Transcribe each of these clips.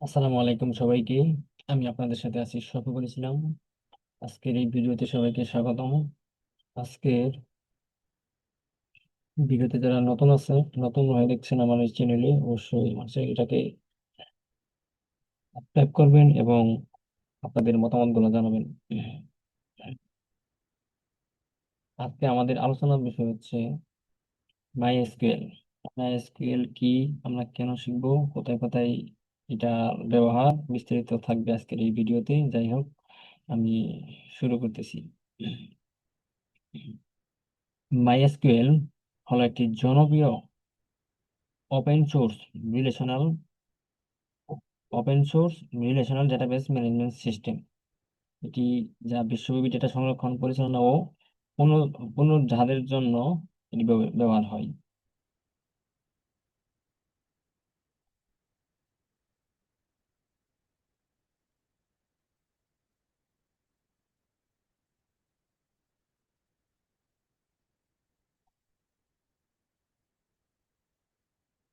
আসসালামু আলাইকুম সবাইকে। আমি আপনাদের সাথে আছি শফিকুল বলেছিলাম। আজকের এই ভিডিওতে সবাইকে স্বাগতম। আজকের ভিডিওতে যারা নতুন আছে, নতুন হয়ে দেখছেন আমার এই চ্যানেলে, অবশ্যই আমার চ্যানেলটাকে সাবস্ক্রাইব করবেন এবং আপনাদের মতামত গুলো জানাবেন। আজকে আমাদের আলোচনার বিষয় হচ্ছে মাই এসকিউএল। মাই এসকিউএল কি, আমরা কেন শিখবো, কোথায় কোথায় এটা ব্যবহার, বিস্তারিত থাকবে আজকের এই ভিডিওতে। যাই হোক, আমি শুরু করতেছি। মাইএসকিউএল হলো একটি জনপ্রিয় open source relational open source relational database management system. এটি যা বিশ্বব্যাপী ডেটা সংরক্ষণ, পরিচালনা ও পুনরুদ্ধারের জন্য এটি ব্যবহার হয়।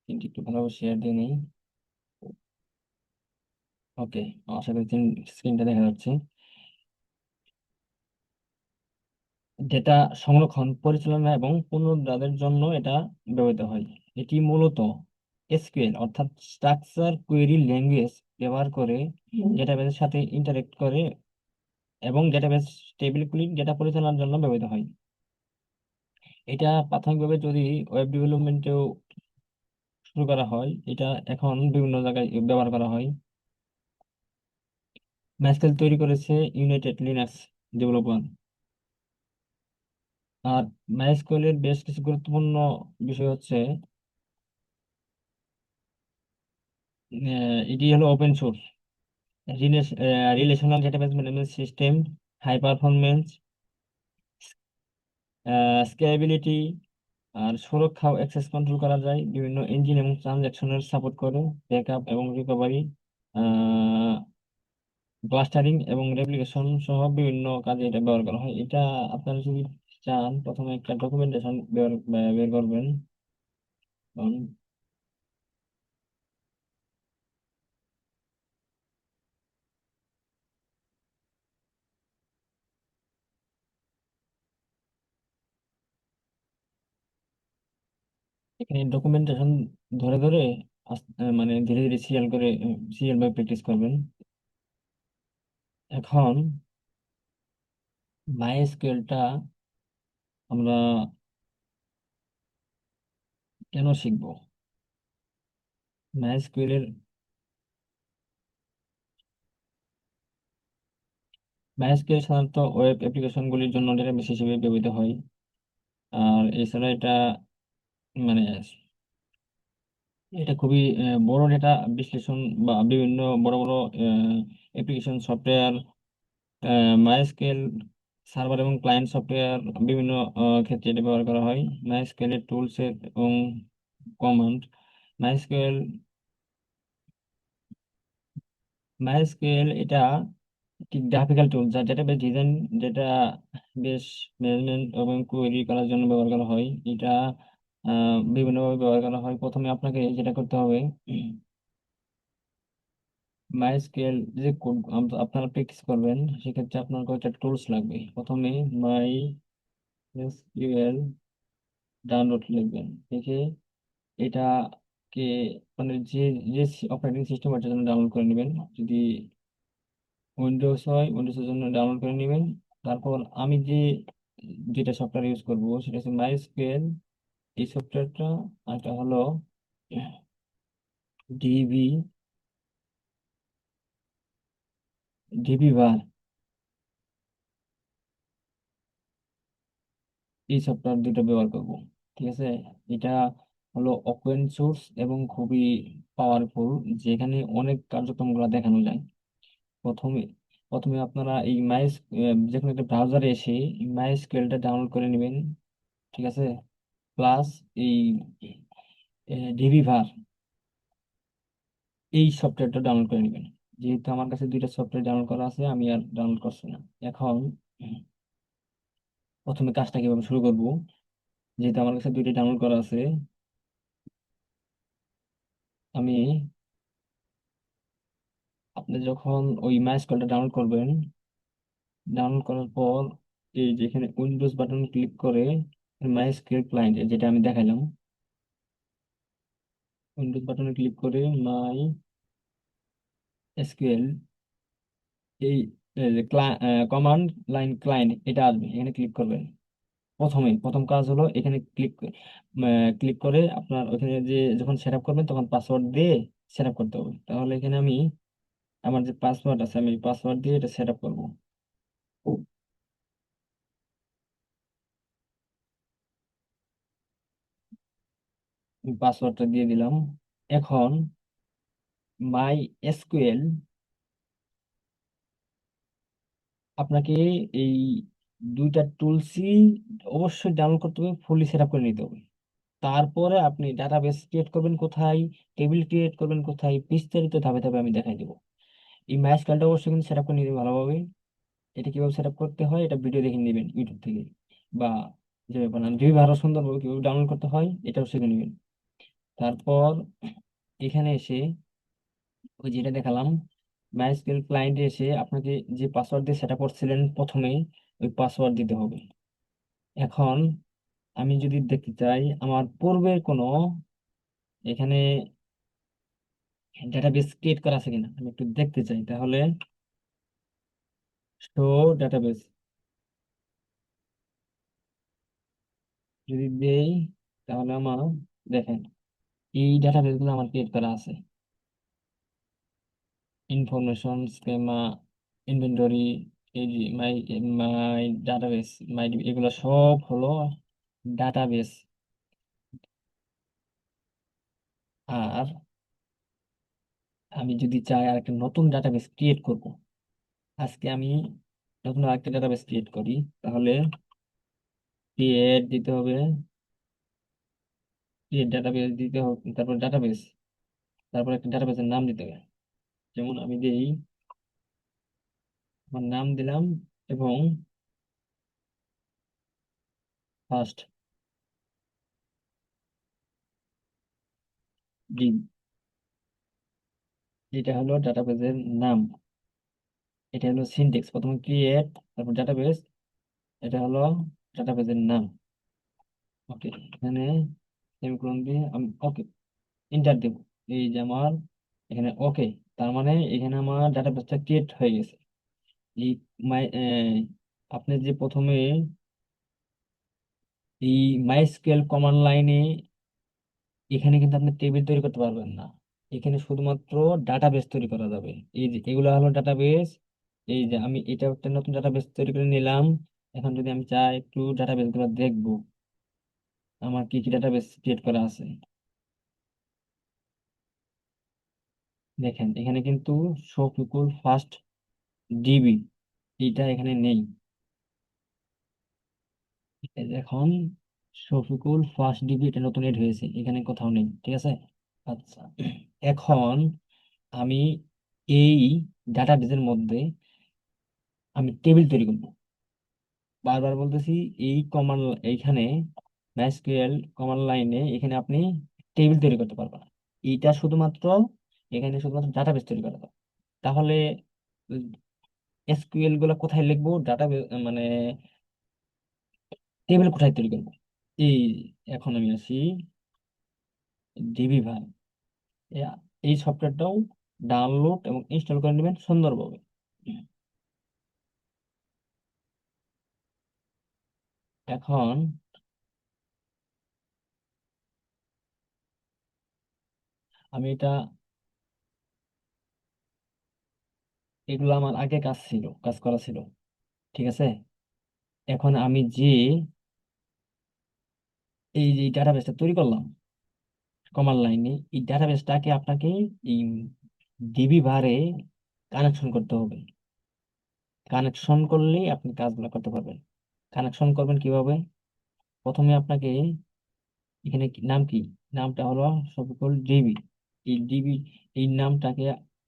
তিনটি একটু ভালোভাবে শেয়ার দিয়ে নেই। ওকে, আশা করি স্ক্রিনটা দেখা যাচ্ছে। ডেটা সংরক্ষণ, পরিচালনা এবং পুনরুদ্ধারের জন্য এটা ব্যবহৃত হয়। এটি মূলত এসকিউএল অর্থাৎ স্ট্রাকচার কোয়েরি ল্যাঙ্গুয়েজ ব্যবহার করে ডেটাবেসের সাথে ইন্টারেক্ট করে এবং ডেটাবেস টেবিলগুলি ডেটা পরিচালনার জন্য ব্যবহৃত হয়। এটা প্রাথমিকভাবে যদি ওয়েব ডেভেলপমেন্টেও শুরু করা হয়, এটা এখন বিভিন্ন জায়গায় ব্যবহার করা হয়। ম্যাসকেল তৈরি করেছে ইউনাইটেড লিনাক্স ডেভেলপার। আর মাইস্কুয়েলের বেশ কিছু গুরুত্বপূর্ণ বিষয় হচ্ছে এটি হলো open source relational database management system, high performance, scalability, আর সুরক্ষা ও অ্যাক্সেস কন্ট্রোল করা যায়, বিভিন্ন ইঞ্জিন এবং ট্রানজাকশনের সাপোর্ট করে, ব্যাকআপ এবং রিকভারি, ক্লাস্টারিং এবং রেপ্লিকেশন সহ বিভিন্ন কাজে এটা ব্যবহার করা হয়। এটা আপনারা যদি চান, প্রথমে একটা ডকুমেন্টেশন বের করবেন। কারণ এখানে ডকুমেন্টেশন ধরে ধরে মানে ধীরে ধীরে সিরিয়াল করে, সিরিয়াল ভাবে প্র্যাকটিস করবেন। এখন মাইস্কুয়েলটা আমরা কেন শিখবো? মাইস্কুয়েলের মাইস্কুয়েল সাধারণত ওয়েব অ্যাপ্লিকেশনগুলির জন্য ডেটাবেস হিসেবে ব্যবহৃত হয়। আর এছাড়া এটা মানে এটা খুবই বড় ডেটা বিশ্লেষণ বা বিভিন্ন বড় বড় অ্যাপ্লিকেশন সফটওয়্যার, মাইস্কুয়েল সার্ভার এবং ক্লায়েন্ট সফটওয়্যার বিভিন্ন ক্ষেত্রে এটা ব্যবহার করা হয়। মাইস্কুয়েলের টুলস এবং কমান্ড। মাইস্কুয়েল মাইস্কুয়েল এটা একটি গ্রাফিক্যাল টুল যা database design, data base management এবং কোয়েরি করার জন্য ব্যবহার করা হয়। এটা বিভিন্নভাবে ব্যবহার করা হয়। প্রথমে আপনাকে যেটা করতে হবে, মাইস্কুয়েল যে কোড আপনারা প্র্যাকটিস করবেন, সেক্ষেত্রে আপনার কয়েকটা টুলস লাগবে। প্রথমে মাই এসকিউএল ডাউনলোড লিখবেন, লিখে এটাকে মানে যে যে অপারেটিং সিস্টেম এটার জন্য ডাউনলোড করে নেবেন। যদি উইন্ডোজ হয়, উইন্ডোজের জন্য ডাউনলোড করে নেবেন। তারপর আমি যেটা সফটওয়্যার ইউজ করব সেটা হচ্ছে মাইস্কুয়েল, এই সফটওয়্যারটা। আর এটা হলো ডিবি ডিবি বার, এই সফটওয়্যার দুটো ব্যবহার করব। ঠিক আছে, এটা হলো ওপেন সোর্স এবং খুবই পাওয়ারফুল, যেখানে অনেক কার্যক্রমগুলো দেখানো যায়। প্রথমে প্রথমে আপনারা এই যে কোনো একটা ব্রাউজারে এসে মাই স্কুয়েলটা ডাউনলোড করে নেবেন। ঠিক আছে, প্লাস এই ডিবি ভার, এই সফটওয়্যারটা ডাউনলোড করে নেবেন। যেহেতু আমার কাছে দুইটা সফটওয়্যার ডাউনলোড করা আছে, আমি আর ডাউনলোড করছি না। এখন প্রথমে কাজটা কিভাবে শুরু করব, যেহেতু আমার কাছে দুইটা ডাউনলোড করা আছে, আমি আপনি যখন ওই মাইস্কুলটা ডাউনলোড করবেন, ডাউনলোড করার পর এই যেখানে উইন্ডোজ বাটন ক্লিক করে মাইস্কুল ক্লায়েন্ট যেটা আমি দেখাইলাম, উইন্ডোজ বাটনে ক্লিক করে মাই এসকিউএল, এই কমান্ড লাইন ক্লায়েন্ট এটা আসবে, এখানে ক্লিক করবেন। প্রথম কাজ হলো এখানে ক্লিক করে আপনার ওখানে যে যখন সেট আপ করবেন তখন পাসওয়ার্ড দিয়ে সেট আপ করতে হবে। তাহলে এখানে আমি আমার যে পাসওয়ার্ড আছে আমি পাসওয়ার্ড দিয়ে এটা সেট আপ করবো। আমি পাসওয়ার্ডটা দিয়ে দিলাম। এখন মাই এসকিউএল আপনাকে এই দুইটা টুলসই অবশ্যই ডাউনলোড করতে হবে, ফুলি সেট আপ করে নিতে হবে। তারপরে আপনি ডাটাবেস ক্রিয়েট করবেন কোথায়, টেবিল ক্রিয়েট করবেন কোথায়, বিস্তারিত ধাপে ধাপে আমি দেখাই দেবো। এই মাইস্কুলটা অবশ্যই কিন্তু সেট আপ করে নিতে হবে ভালোভাবে। এটা কিভাবে সেট আপ করতে হয় এটা ভিডিও দেখে নেবেন ইউটিউব থেকে, বা যে বানান যেভাবে আরো সুন্দরভাবে কিভাবে ডাউনলোড করতে হয় এটাও শিখে নেবেন। তারপর এখানে এসে ওই যেটা দেখালাম মাইস্কুল ক্লায়েন্টে এসে আপনাকে যে পাসওয়ার্ড দিয়ে সেট আপ করছিলেন প্রথমে, ওই পাসওয়ার্ড দিতে হবে। এখন আমি যদি দেখতে চাই আমার পূর্বের কোনো এখানে ডাটাবেস ক্রিয়েট করা আছে কিনা আমি একটু দেখতে চাই, তাহলে শো ডাটাবেস যদি দেই, তাহলে আমার দেখেন এই ডাটাবেস গুলো আমার ক্রিয়েট করা আছে। ইনফরমেশন স্কেমা, ইনভেন্টরি, এই যে মাই মাই ডাটাবেস, মাই এগুলো সব হলো ডাটাবেস। আর আমি যদি চাই আর একটা নতুন ডাটাবেস ক্রিয়েট করব, আজকে আমি নতুন আরেকটা ডাটাবেস ক্রিয়েট করি, তাহলে ক্রিয়েট দিতে হবে, ক্রিয়েট ডাটাবেস দিতে হবে, তারপর ডাটাবেস, তারপর একটা ডাটাবেসের নাম দিতে হবে। যেমন আমি দিই, আমার নাম দিলাম এবং ফার্স্ট ডিম, এটা হলো ডাটাবেসের নাম। এটা হলো সিনটেক্স, প্রথমে ক্রিয়েট তারপর ডাটাবেস, এটা হলো ডাটাবেসের নাম। ওকে, এখানে সেমিকোলন দিয়ে আমি ওকে এন্টার দেব। এই যে আমার এখানে ওকে, তার মানে এখানে আমার ডাটাবেসটা ক্রিয়েট হয়ে গেছে। এই মাই আপনি যে প্রথমে এই মাইস্কুয়েল কমান্ড লাইনে এখানে কিন্তু আপনি টেবিল তৈরি করতে পারবেন না, এখানে শুধুমাত্র ডাটাবেস তৈরি করা যাবে। এই যে এগুলো হলো ডাটাবেস, এই যে আমি এটা একটা নতুন ডাটাবেস তৈরি করে নিলাম। এখন যদি আমি চাই একটু ডাটাবেস গুলো দেখবো আমার কি কি ডাটাবেস ক্রিয়েট করা আছে, দেখেন এখানে কিন্তু শফিকুল ফার্স্ট ডিবি এটা এখানে নেই। এই যে এখন শফিকুল ফার্স্ট ডিবি এটা নতুন এড হয়েছে, এখানে কোথাও নেই, ঠিক আছে। আচ্ছা, এখন আমি এই ডাটাবেসের মধ্যে আমি টেবিল তৈরি করব। বারবার বলতেছি, এই কমান্ড এইখানে MySQL কমান্ড লাইনে এখানে আপনি টেবিল তৈরি করতে পারবেন না। এইটা শুধুমাত্র এখানে শুধুমাত্র ডাটাবেস তৈরি করা যায়। তাহলে এসকিউএল গুলো কোথায় লিখবো, ডাটাবেস মানে টেবিল কোথায় তৈরি করবো, এই এখন আমি আসি ডিবি ভাই, এই সফটওয়্যারটাও ডাউনলোড এবং ইনস্টল করে নেবেন সুন্দরভাবে। এখন আমি এটা, এগুলো আমার আগে কাজ করা ছিল, ঠিক আছে। এখন আমি যে এই যে ডাটাবেসটা তৈরি করলাম কমান্ড লাইনে, এই ডাটাবেসটাকে আপনাকে এই ডিবি ভারে কানেকশন করতে হবে। কানেকশন করলেই আপনি কাজগুলো করতে পারবেন। কানেকশন করবেন কিভাবে, প্রথমে আপনাকে এখানে নাম কি, নামটা হলো সফিকুল ডিবি। এই ডিবি এই নামটাকে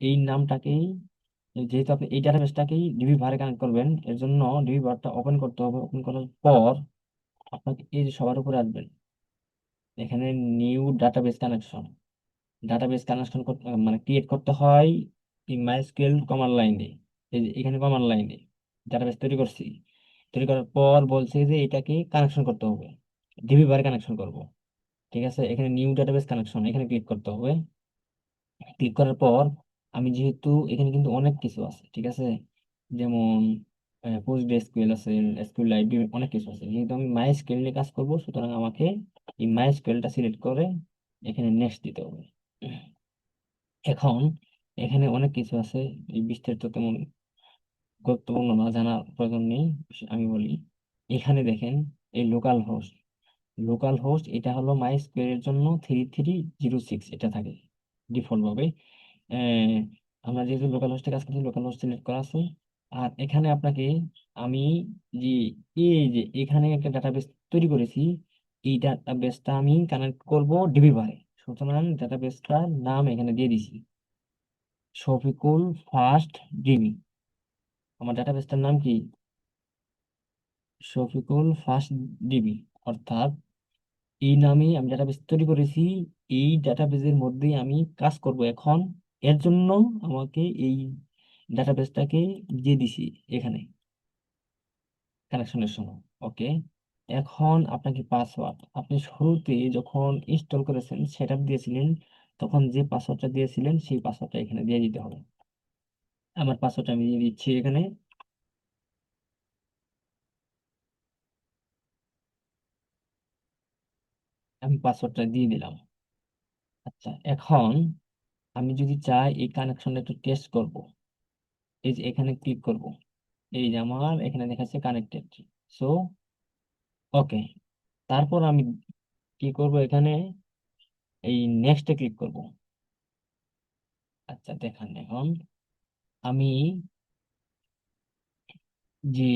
এই নামটাকেই যেহেতু আপনি এই ডাটাবেসটাকেই ডিবি ভারে কানেক্ট করবেন, এর জন্য ডিবি ভারটা ওপেন করতে হবে। ওপেন করার পর আপনাকে এই যে সবার উপরে আসবেন, এখানে new database connection, database connection করতে মানে ক্রিয়েট করতে হয় এই মাইস্কুয়েল কমান্ড লাইনে, এই যে এখানে কমান্ড লাইনে ডাটাবেস তৈরি করছি। তৈরি করার পর বলছে যে এটাকে কানেকশন করতে হবে, ডিবি বারে কানেকশন করব। ঠিক আছে, এখানে নিউ ডাটাবেস কানেকশন এখানে ক্লিক করতে হবে। ক্লিক করার পর আমি যেহেতু এখানে কিন্তু অনেক কিছু আছে, ঠিক আছে, যেমন পোস্ট এসকিউএল আছে, এসকিউএল লাইব্রেরি, অনেক কিছু আছে। যেহেতু আমি মাই এসকিউএল নিয়ে কাজ করবো, সুতরাং আমাকে এই মাই এসকিউএলটা সিলেক্ট করে এখানে নেক্সট দিতে হবে। এখন এখানে অনেক কিছু আছে, এই বিস্তারিত তেমন গুরুত্বপূর্ণ না, জানার প্রয়োজন নেই। আমি বলি, এখানে দেখেন এই লোকাল হোস্ট এটা হলো মাই এসকিউএল এর জন্য 3306 এটা থাকে ডিফল্ট ভাবে। আহ, আমরা যেহেতু লোকাল হোস্টে কাজ করছি, লোকাল হোস্ট সিলেক্ট করা আছে। আর এখানে আপনাকে আমি যে এই যে এখানে একটা ডাটাবেস তৈরি করেছি, এই ডাটাবেসটা আমি কানেক্ট করব ডিবি বারে। সুতরাং ডাটাবেসটার নাম এখানে দিয়ে দিছি শফিকুল ফার্স্ট ডিবি। আমার ডাটাবেসটার নাম কি? Shafiqul first DB. অর্থাৎ এই নামে আমি ডাটাবেস তৈরি করেছি, এই ডাটাবেসের মধ্যেই আমি কাজ করব এখন। এর জন্য আমাকে এই ডাটাবেসটাকে দিয়ে দিছি এখানে কানেকশনের সময়। ওকে, এখন আপনাকে পাসওয়ার্ড, আপনি শুরুতে যখন ইনস্টল করেছেন, সেটআপ দিয়েছিলেন, তখন যে পাসওয়ার্ডটা দিয়েছিলেন সেই পাসওয়ার্ডটা এখানে দিয়ে দিতে হবে। আমার পাসওয়ার্ডটা আমি দিয়ে দিচ্ছি এখানে। আমি পাসওয়ার্ডটা দিয়ে দিলাম। আচ্ছা, এখন আমি যদি চাই এই কানেকশনটা একটু টেস্ট করব, এই যে এখানে ক্লিক করব, এই যে আমার এখানে দেখাচ্ছে কানেক্টেড। সো ওকে, তারপর আমি কি করব, এখানে এই নেক্সটে ক্লিক করব। আচ্ছা দেখেন, এখন আমি যে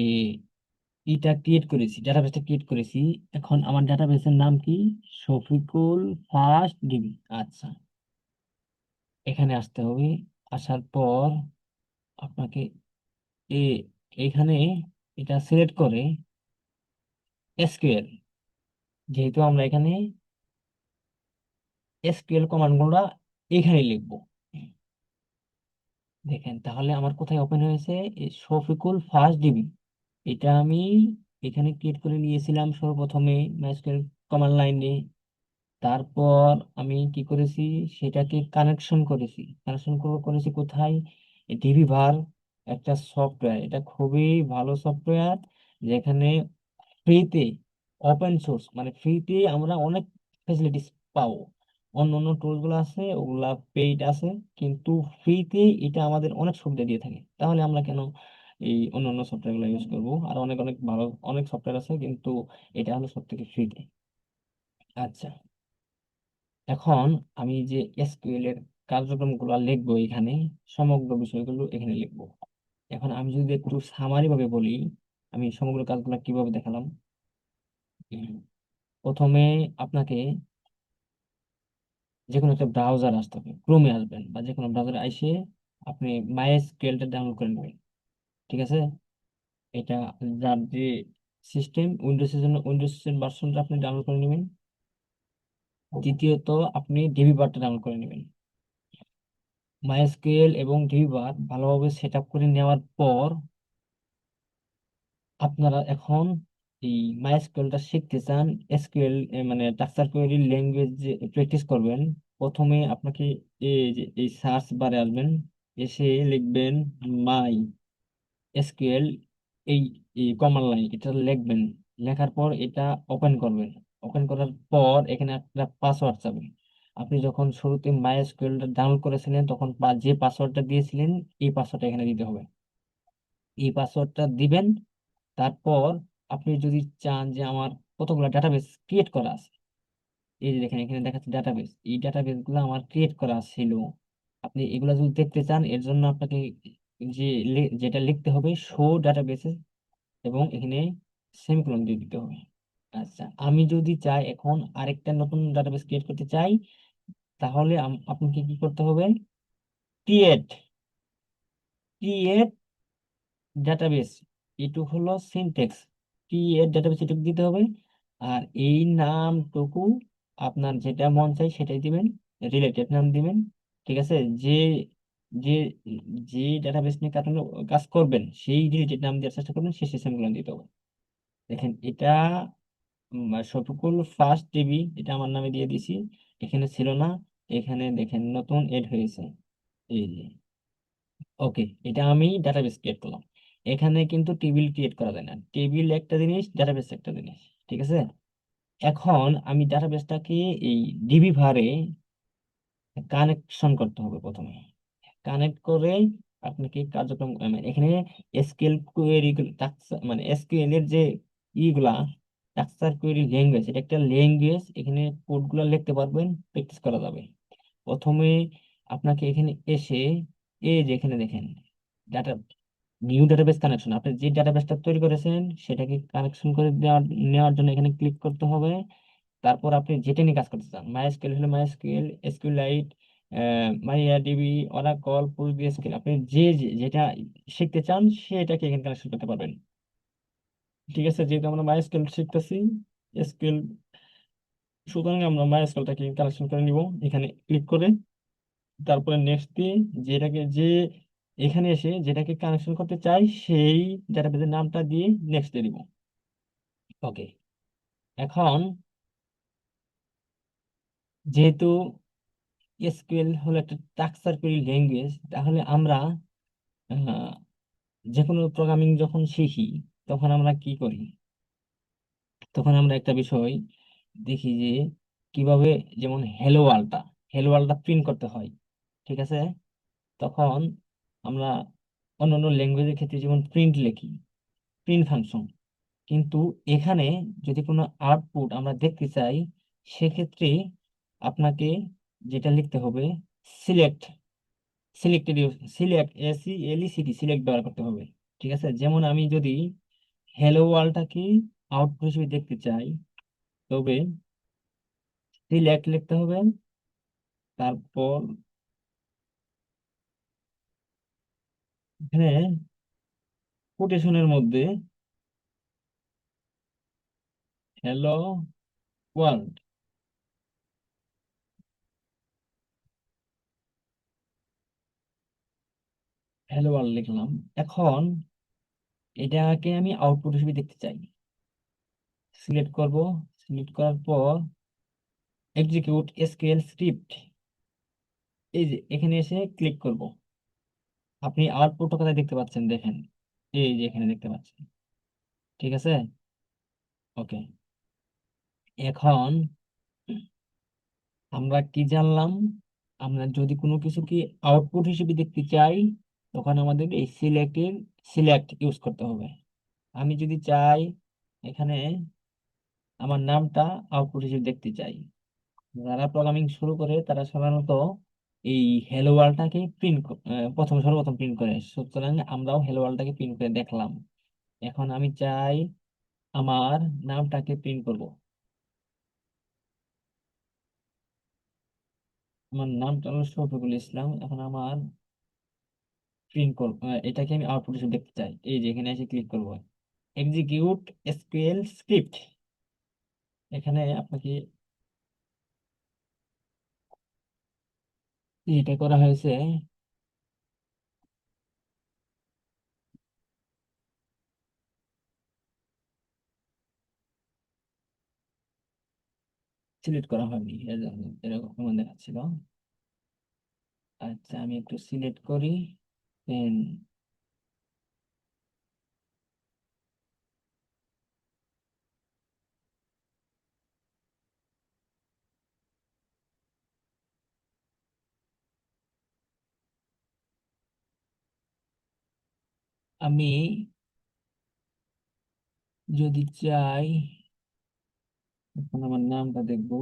এটা ক্রিয়েট করেছি, ডাটাবেসটা ক্রিয়েট করেছি, এখন আমার ডাটাবেসের নাম কি? Shafiqul first DB. আচ্ছা, এখানে আসতে হবে। আসার পর আপনাকে এ এখানে এটা সিলেক্ট করে এসকিউএল, যেহেতু আমরা এখানে এসকিউএল কমান্ডগুলো এখানে লিখবো। দেখেন তাহলে আমার কোথায় ওপেন হয়েছে, এই শফিকুল ফার্স্ট ডিবি। এটা আমি এখানে ক্রিয়েট করে নিয়েছিলাম সর্বপ্রথমে মাইস্কুয়েল কমান্ড লাইনে। তারপর আমি কি করেছি, সেটাকে কানেকশন করেছি। করেছি কোথায়? ডিবি ভার একটা সফটওয়্যার, এটা খুবই ভালো সফটওয়্যার, যেখানে ফ্রিতে, ওপেন সোর্স মানে ফ্রিতে আমরা অনেক ফেসিলিটিস পাবো। অন্য অন্য টুলস গুলো আছে, ওগুলা পেইড আছে, কিন্তু ফ্রিতে এটা আমাদের অনেক সুবিধা দিয়ে থাকে। তাহলে আমরা কেন এই অন্য অন্য সফটওয়্যার গুলো ইউজ করবো? আর অনেক অনেক ভালো অনেক সফটওয়্যার আছে, কিন্তু এটা হলো সব থেকে ফ্রিতে। আচ্ছা, এখন আমি যে এসকিউএল এর কার্যক্রমগুলো লিখবো এখানে, সমগ্র বিষয়গুলো এখানে লিখবো। এখন আমি যদি একটু সামারি ভাবে বলি, আমি সমগ্র কাজগুলো কিভাবে দেখালাম। প্রথমে আপনাকে যে কোনো একটা ব্রাউজার আসতে হবে, ক্রোমে আসবেন বা যে কোনো ব্রাউজারে আইসে আপনি মাইএসকিউএলটা ডাউনলোড করে নেবেন। ঠিক আছে, এটা যার যে সিস্টেম উইন্ডোজের জন্য উইন্ডোজের ভার্সনটা আপনি ডাউনলোড করে নেবেন। দ্বিতীয়ত আপনি ডিবি বারটা ডাউনলোড করে নেবেন। মাইএসকিউএল এবং ডিবি বার ভালোভাবে সেট আপ করে নেওয়ার পর আপনারা এখন এই মাইএসকিউএলটা শিখতে চান, এসকিউএল মানে স্ট্রাকচার কোয়েরি ল্যাঙ্গুয়েজ যে প্র্যাকটিস করবেন। প্রথমে আপনাকে এই যে এই সার্চ বারে আসবেন, এসে লিখবেন মাই এসকিউএল, এই এই কমান্ড লাইন এটা লিখবেন। লেখার পর এটা ওপেন করবেন। ওপেন করার পর এখানে একটা পাসওয়ার্ড চাবে। আপনি যখন শুরুতে মাই এসকিউএলটা ডাউনলোড করেছিলেন, তখন যে পাসওয়ার্ডটা দিয়েছিলেন, এই পাসওয়ার্ডটা এখানে দিতে হবে। এই পাসওয়ার্ডটা দিবেন। তারপর আপনি যদি চান যে আমার কতগুলো ডাটাবেস ক্রিয়েট করা আছে, এই যে দেখেন এখানে দেখাচ্ছে ডাটাবেস, এই ডাটাবেস গুলো আমার ক্রিয়েট করা ছিল। আপনি এগুলা যদি দেখতে চান, এর জন্য আপনাকে যে যেটা লিখতে হবে শো ডাটাবেসে, এবং এখানে সেমিকোলন দিয়ে দিতে হবে। আচ্ছা, আমি যদি চাই এখন আরেকটা নতুন ডাটাবেস ক্রিয়েট করতে চাই, তাহলে আপনাকে কি করতে হবে? ক্রিয়েট ক্রিয়েট ডাটাবেস, এটুকু হলো সিনটেক্স। ক্রিয়েট ডাটাবেস এটুকু দিতে হবে। আর এই নামটুকু আপনার যেটা মন চাই সেটাই দিবেন, রিলেটেড নাম দিবেন। ঠিক আছে, যে যে যে ডাটাবেস নিয়ে কাজ করবেন সেই রিলেটেড নাম দেওয়ার চেষ্টা করবেন, সেই সিস্টেমগুলো দিতে হবে। দেখেন এটা শফিকুল ফার্স্ট টিভি, এটা আমার নামে দিয়ে দিছি, এখানে ছিল না, এখানে দেখেন নতুন এড হয়েছে, এই যে। ওকে, এটা আমি ডাটাবেস ক্রিয়েট করলাম। এখানে কিন্তু টেবিল ক্রিয়েট করা যায় না, টেবিল একটা জিনিস, ডাটাবেস একটা জিনিস, ঠিক আছে। এখন আমি ডাটাবেসটাকে এই ডিবি ভারে কানেকশন করতে হবে প্রথমে। কানেক্ট করে আপনাকে কার্যক্রম এখানে এসকিউএল কোয়েরি, মানে এসকিউএল এর যে ইগুলা, স্ট্রাকচার কোয়েরি ল্যাঙ্গুয়েজ, এটা একটা ল্যাঙ্গুয়েজ, এখানে কোডগুলো লিখতে পারবেন, প্র্যাকটিস করা যাবে। প্রথমে আপনাকে এখানে এসে, এই যে এখানে দেখেন ডাটা, নিউ ডাটাবেস কানেকশন, আপনি যে ডাটাবেসটা তৈরি করেছেন সেটাকে কানেকশন করে নেওয়ার জন্য এখানে ক্লিক করতে হবে। তারপর আপনি যেটা নিয়ে কাজ করতে চান, মাইএসকিউএল হলে মাইএসকিউএল, এসকিউএলাইট, মারিয়াডিবি, অরাকল, পোস্টগ্রেসকিউএল, আপনি যেটা শিখতে চান সেটাকে এখানে কানেকশন করতে পারবেন। ঠিক আছে, যেহেতু আমরা মাইএসকিউএল শিখতেছি এসকিউএল, সুতরাং আমরা মাইএসকিউএলটাকে কানেকশন করে নিব এখানে ক্লিক করে। তারপরে নেক্সট দিয়ে যেটাকে এখানে এসে যেটাকে কানেকশন করতে চাই সেই ডাটাবেসের নামটা দিয়ে নেক্সট দিয়ে দিব। ওকে, এখন যেহেতু এসকিউএল হলো একটা স্ট্রাকচার কোয়েরি ল্যাঙ্গুয়েজ, তাহলে আমরা আহ, যে কোনো প্রোগ্রামিং যখন শিখি তখন আমরা কি করি, তখন আমরা একটা বিষয় দেখি যে কিভাবে, যেমন হেলো ওয়ার্ল্ডটা প্রিন্ট করতে হয়, ঠিক আছে। তখন আমরা অন্যান্য ল্যাঙ্গুয়েজের ক্ষেত্রে যেমন প্রিন্ট লিখি, প্রিন্ট ফাংশন, কিন্তু এখানে যদি কোনো আউটপুট আমরা দেখতে চাই, সেক্ষেত্রে আপনাকে যেটা লিখতে হবে, select, selected, select, SELECT, select ব্যবহার করতে হবে। ঠিক আছে, যেমন আমি যদি হ্যালো ওয়ার্ল্ডটাকে আউটপুট হিসেবে দেখতে চাই, তবে সিলেক্ট লিখতে হবে, তারপর এখানে কোটেশনের মধ্যে হ্যালো ওয়ার্ল্ড, হ্যালো ওয়ার্ল্ড লিখলাম। এখন এটাকে আমি আউটপুট হিসেবে দেখতে চাই, সিলেক্ট করব, সিলেক্ট করার পর এক্সিকিউট এসকিউএল স্ক্রিপ্ট, এই যে এখানে এসে ক্লিক করব। আপনি আউটপুট কোথায় দেখতে পাচ্ছেন দেখেন, এই যে এখানে দেখতে পাচ্ছেন, ঠিক আছে। ওকে, এখন আমরা কি জানলাম, আমরা যদি কোনো কিছুকে আউটপুট হিসেবে দেখতে চাই তখন আমাদের এই সিলেক্ট ইউজ করতে হবে। আমি যদি চাই এখানে আমার নামটা আউটপুট হিসেবে দেখতে চাই, যারা প্রোগ্রামিং শুরু করে তারা সাধারণত এই হ্যালো ওয়ার্ল্ডটাকে সর্বপ্রথম প্রিন্ট করে, সুতরাং আমরাও হ্যালো ওয়ার্ল্ডটাকে প্রিন্ট করে দেখলাম। এখন আমি চাই আমার নামটাকে প্রিন্ট করব, আমার নামটা হলো শফিকুল ইসলাম। এখন আমার প্রিন্ট করব, এটাকে আমি আউটপুট হিসেবে দেখতে চাই, এই যে এখানে এসে ক্লিক করব, এক্সিকিউট এসকিউএল স্ক্রিপ্ট, এখানে আপনাকে এটা করা হয়েছে, সিলেক্ট করা হয়নি, এজন্য এরকম এমন দেখাচ্ছিল। আচ্ছা, আমি একটু সিলেক্ট করি, then আমি যদি চাই, এখন আমার নামটা দেখবো,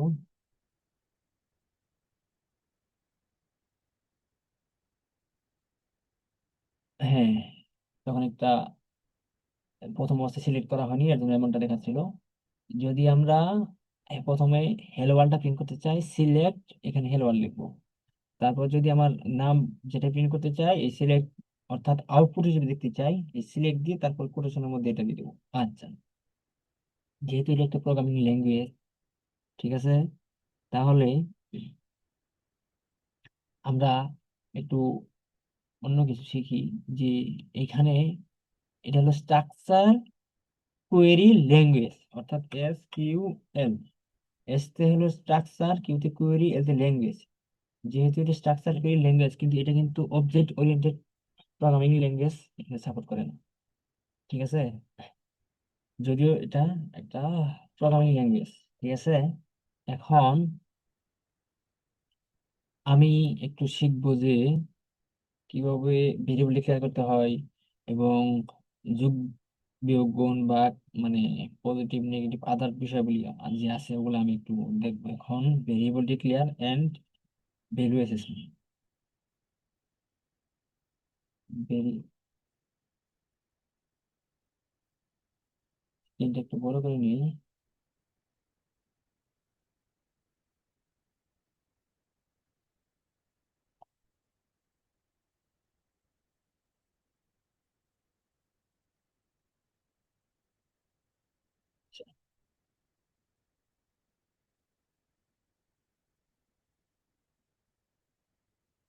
হ্যাঁ, তখন একটা প্রথম অবস্থায় সিলেক্ট করা হয়নি, এর জন্য এমনটা দেখাচ্ছিল। যদি আমরা প্রথমে হেলো ওয়ার্ল্ডটা প্রিন্ট করতে চাই, সিলেক্ট, এখানে হেলো ওয়ার্ল্ড লিখবো। তারপর যদি আমার নাম যেটা প্রিন্ট করতে চাই, এই সিলেক্ট, অর্থাৎ আউটপুট হিসেবে দেখতে চাই, এই সিলেক্ট দিয়ে তারপর কোটেশনের মধ্যে এটা দিয়ে দেবো। আচ্ছা, যেহেতু এটা একটা প্রোগ্রামিং ল্যাঙ্গুয়েজ, ঠিক আছে, তাহলে আমরা একটু অন্য কিছু শিখি, যে এখানে এটা হলো স্ট্রাকচার কোয়েরি ল্যাঙ্গুয়েজ, অর্থাৎ SQL। এস তে হলো স্ট্রাকচার, কিউ তে কোয়েরি, এল তে ল্যাঙ্গুয়েজ। যেহেতু এটা স্ট্রাকচার কোয়েরি ল্যাঙ্গুয়েজ, কিন্তু এটা কিন্তু অবজেক্ট ওরিয়েন্টেড প্রোগ্রামিং ল্যাঙ্গুয়েজ এখানে সাপোর্ট করে না। ঠিক আছে, যদিও এটা একটা প্রোগ্রামিং ল্যাঙ্গুয়েজ। ঠিক আছে, এখন আমি একটু শিখবো যে কিভাবে ভেরিয়েবল ডিক্লেয়ার করতে হয়, এবং যোগ বিয়োগ গুণ বা মানে পজিটিভ নেগেটিভ আদার বিষয়গুলি যে আছে ওগুলো আমি একটু দেখবো। এখন variable declare and value assessment. স্ক্রিনটা একটু বড় করে নিই।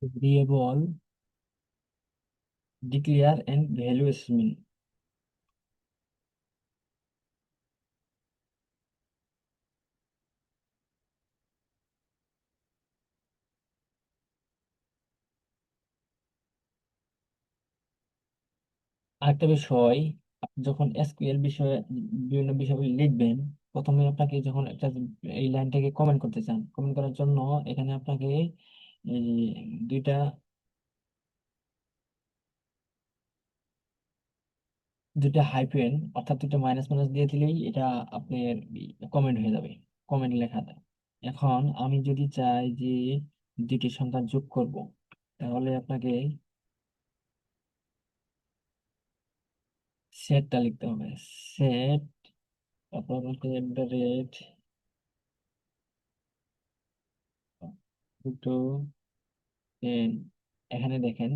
Variable declare and value assessment. আরেকটা বিষয়, আপনি যখন এসকিউএল বিষয়ে বিভিন্ন বিষয়গুলি লিখবেন, প্রথমে আপনাকে যখন একটা এই লাইনটাকে কমেন্ট করতে চান, কমেন্ট করার জন্য এখানে আপনাকে এই দুইটা দুইটা হাইফেন অর্থাৎ দুইটা মাইনাস মাইনাস দিয়ে দিলেই এটা আপনার কমেন্ট হয়ে যাবে, কমেন্ট লেখা যায়। এখন আমি যদি চাই যে দুইটি সংখ্যা যোগ করব, তাহলে আপনাকে সেটটা লিখতে হবে। সেট, তারপর আপনাকে @, দুটো টেন। এখানে দেখেন,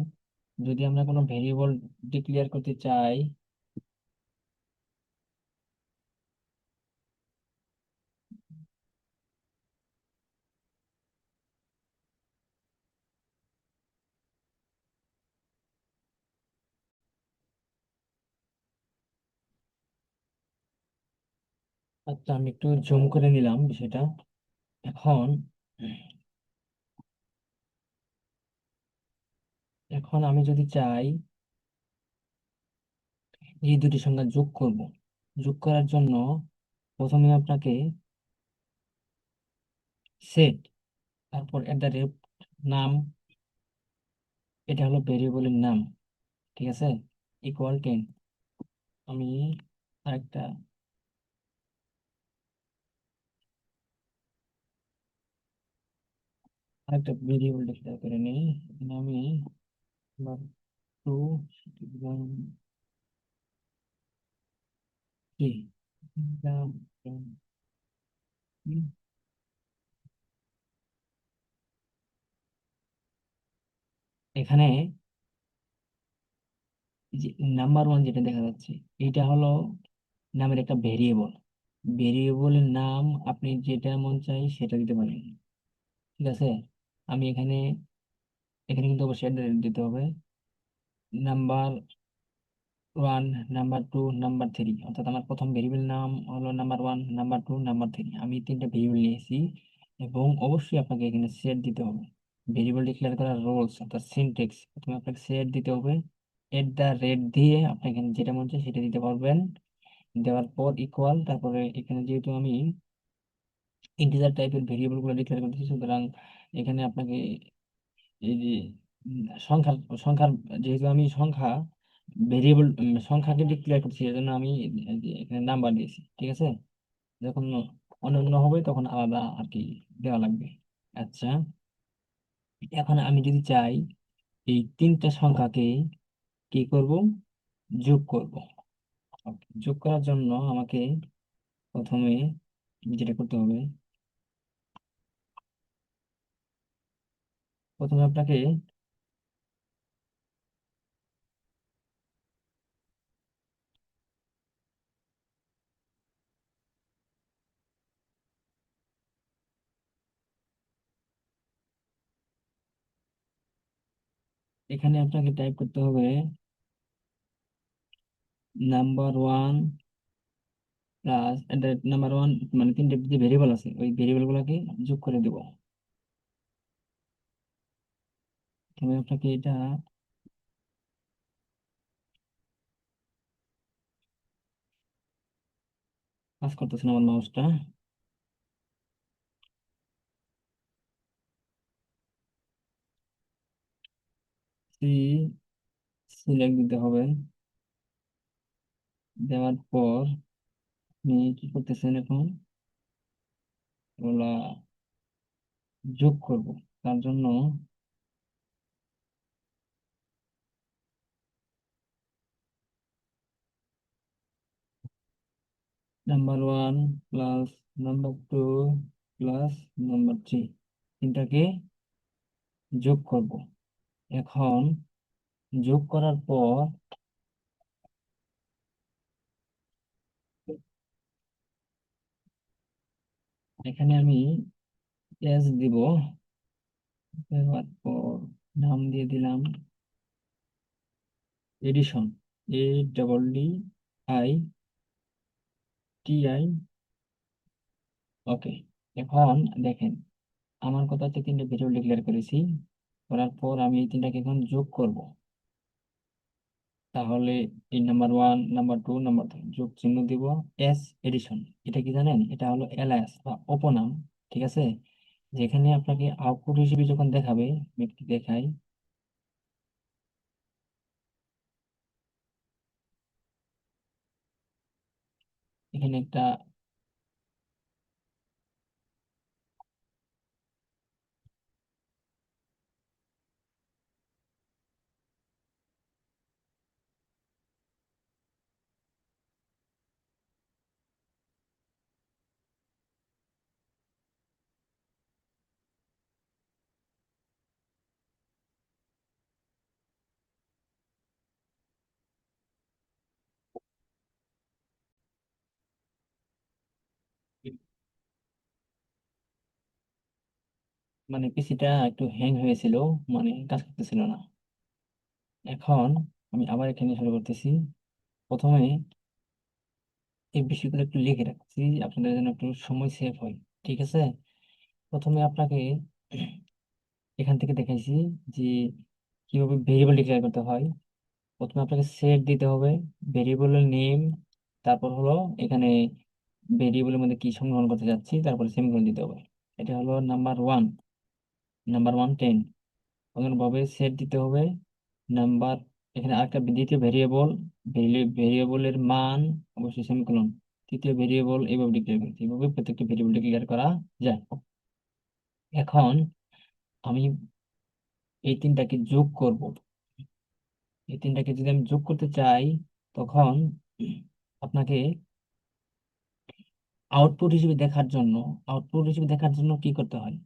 যদি আমরা কোনো ভেরিয়েবল ডিক্লেয়ার করতে চাই, আচ্ছা আমি একটু জুম করে নিলাম বিষয়টা। এখন এখন আমি যদি চাই এই দুটি সংখ্যা যোগ করব, যোগ করার জন্য প্রথমে আপনাকে সেট, তারপর নাম, এটা হলো ভেরিয়েবলের নাম। ঠিক আছে, ইকুয়াল 10। আমি আরেকটা আরেকটা ভেরিয়েবল ডিক্লেয়ার করে নিই। এখানে আমি টু থ্রি। এখানে যে নাম্বার ওয়ান যেটা দেখা যাচ্ছে, এটা হলো নামের একটা ভেরিয়েবল। ভেরিয়েবলের নাম আপনি যেটা মন চাই সেটা দিতে পারেন। ঠিক আছে, আমি এখানে এখানে কিন্তু অবশ্যই address দিতে হবে। Number one, number two, number three, অর্থাৎ আমার প্রথম ভেরিয়েবল নাম হলো number one, number two, number three. আমি তিনটা ভেরিয়েবল নিয়েছি, এবং অবশ্যই আপনাকে এখানে সেট দিতে হবে। ভেরিয়েবল ডিক্লেয়ার করার রুলস অর্থাৎ সিনটেক্স, প্রথমে আপনাকে সেট দিতে হবে। @ দিয়ে আপনি এখানে যেটা মন চায় সেটা দিতে পারবেন। দেওয়ার পর ইকুয়াল, তারপরে এখানে যেহেতু আমি ইন্টিজার টাইপের ভেরিয়েবল গুলো ডিক্লেয়ার করতেছি, সুতরাং এখানে আপনাকে এই যে সংখ্যার সংখ্যার যেহেতু আমি ভেরিয়েবল সংখ্যাকে ডিক্লেয়ার করছি, এজন্য আমি এই যে এখানে নাম্বার দিয়েছি। ঠিক আছে, যখন অন্য অন্য হবে তখন আলাদা আর কি দেওয়া লাগবে। আচ্ছা, এখন আমি যদি চাই এই তিনটা সংখ্যাকে কি করব, যোগ করব। Okay, যোগ করার জন্য আমাকে প্রথমে যেটা করতে হবে, প্রথমে আপনাকে এখানে আপনাকে টাইপ করতে হবে number one plus number one, মানে তিনটে যে ভেরিয়েবল আছে ওই ভেরিয়েবল গুলাকে যোগ করে দেব। তবে আপনাকে এটা কাজ করতেছে না আমার মাউসটা। সি সিলেক্ট দিতে হবে। দেওয়ার পর আপনি কি করতেছেন এখন, ওগুলা যোগ করব। তার জন্য number one plus number two plus number three, তিনটাকে যোগ করব। এখন যোগ করার পর এখানে আমি এস দিব। দেওয়ার পর নাম দিয়ে দিলাম এডিশন, ADDI। ওকে, এখন দেখেন আমার কথা হচ্ছে তিনটে ভেরিয়েবল ডিক্লেয়ার করেছি। করার পর আমি এই তিনটাকে এখন যোগ করব। তাহলে এই number one number two number three যোগ চিহ্ন দিব, এস এডিশন। এটা কি জানেন, এটা হলো এলায়াস বা অপনাম। ঠিক আছে, যেখানে আপনাকে আউটপুট হিসেবে যখন দেখাবে, আমি একটু দেখাই। এখানে একটা মানে পিসিটা একটু হ্যাং হয়েছিল, মানে কাজ করতেছিল না। এখন আমি আবার এখানে শুরু করতেছি। প্রথমে এই বিষয়গুলো একটু লিখে রাখছি আপনাদের জন্য একটু সময় সেভ হয়। ঠিক আছে, প্রথমে আপনাকে এখান থেকে দেখাইছি যে কিভাবে ভেরিয়েবল ডিক্লেয়ার করতে হয়। প্রথমে আপনাকে সেট দিতে হবে, ভেরিয়েবলের নেম, তারপর হলো এখানে ভেরিয়েবলের মধ্যে কি সংগ্রহণ করতে যাচ্ছি, তারপরে সেমিকোলন দিতে হবে। এটা হলো নাম্বার ওয়ান, নাম্বার ওয়ান 10। ভাবে সেট দিতে হবে নাম্বার, এখানে আরেকটা দ্বিতীয় ভেরিয়েবল, ভেরিয়েবলের মান অবশ্যই সেমিকোলন, তৃতীয় ভেরিয়েবল, এইভাবে ডিক্লেয়ার করতে, এইভাবে প্রত্যেকটা ভেরিয়েবল ডিক্লেয়ার করা যায়। এখন আমি এই তিনটাকে যোগ করব। এই তিনটাকে যদি আমি যোগ করতে চাই, তখন আপনাকে আউটপুট হিসেবে দেখার জন্য কি করতে হয়,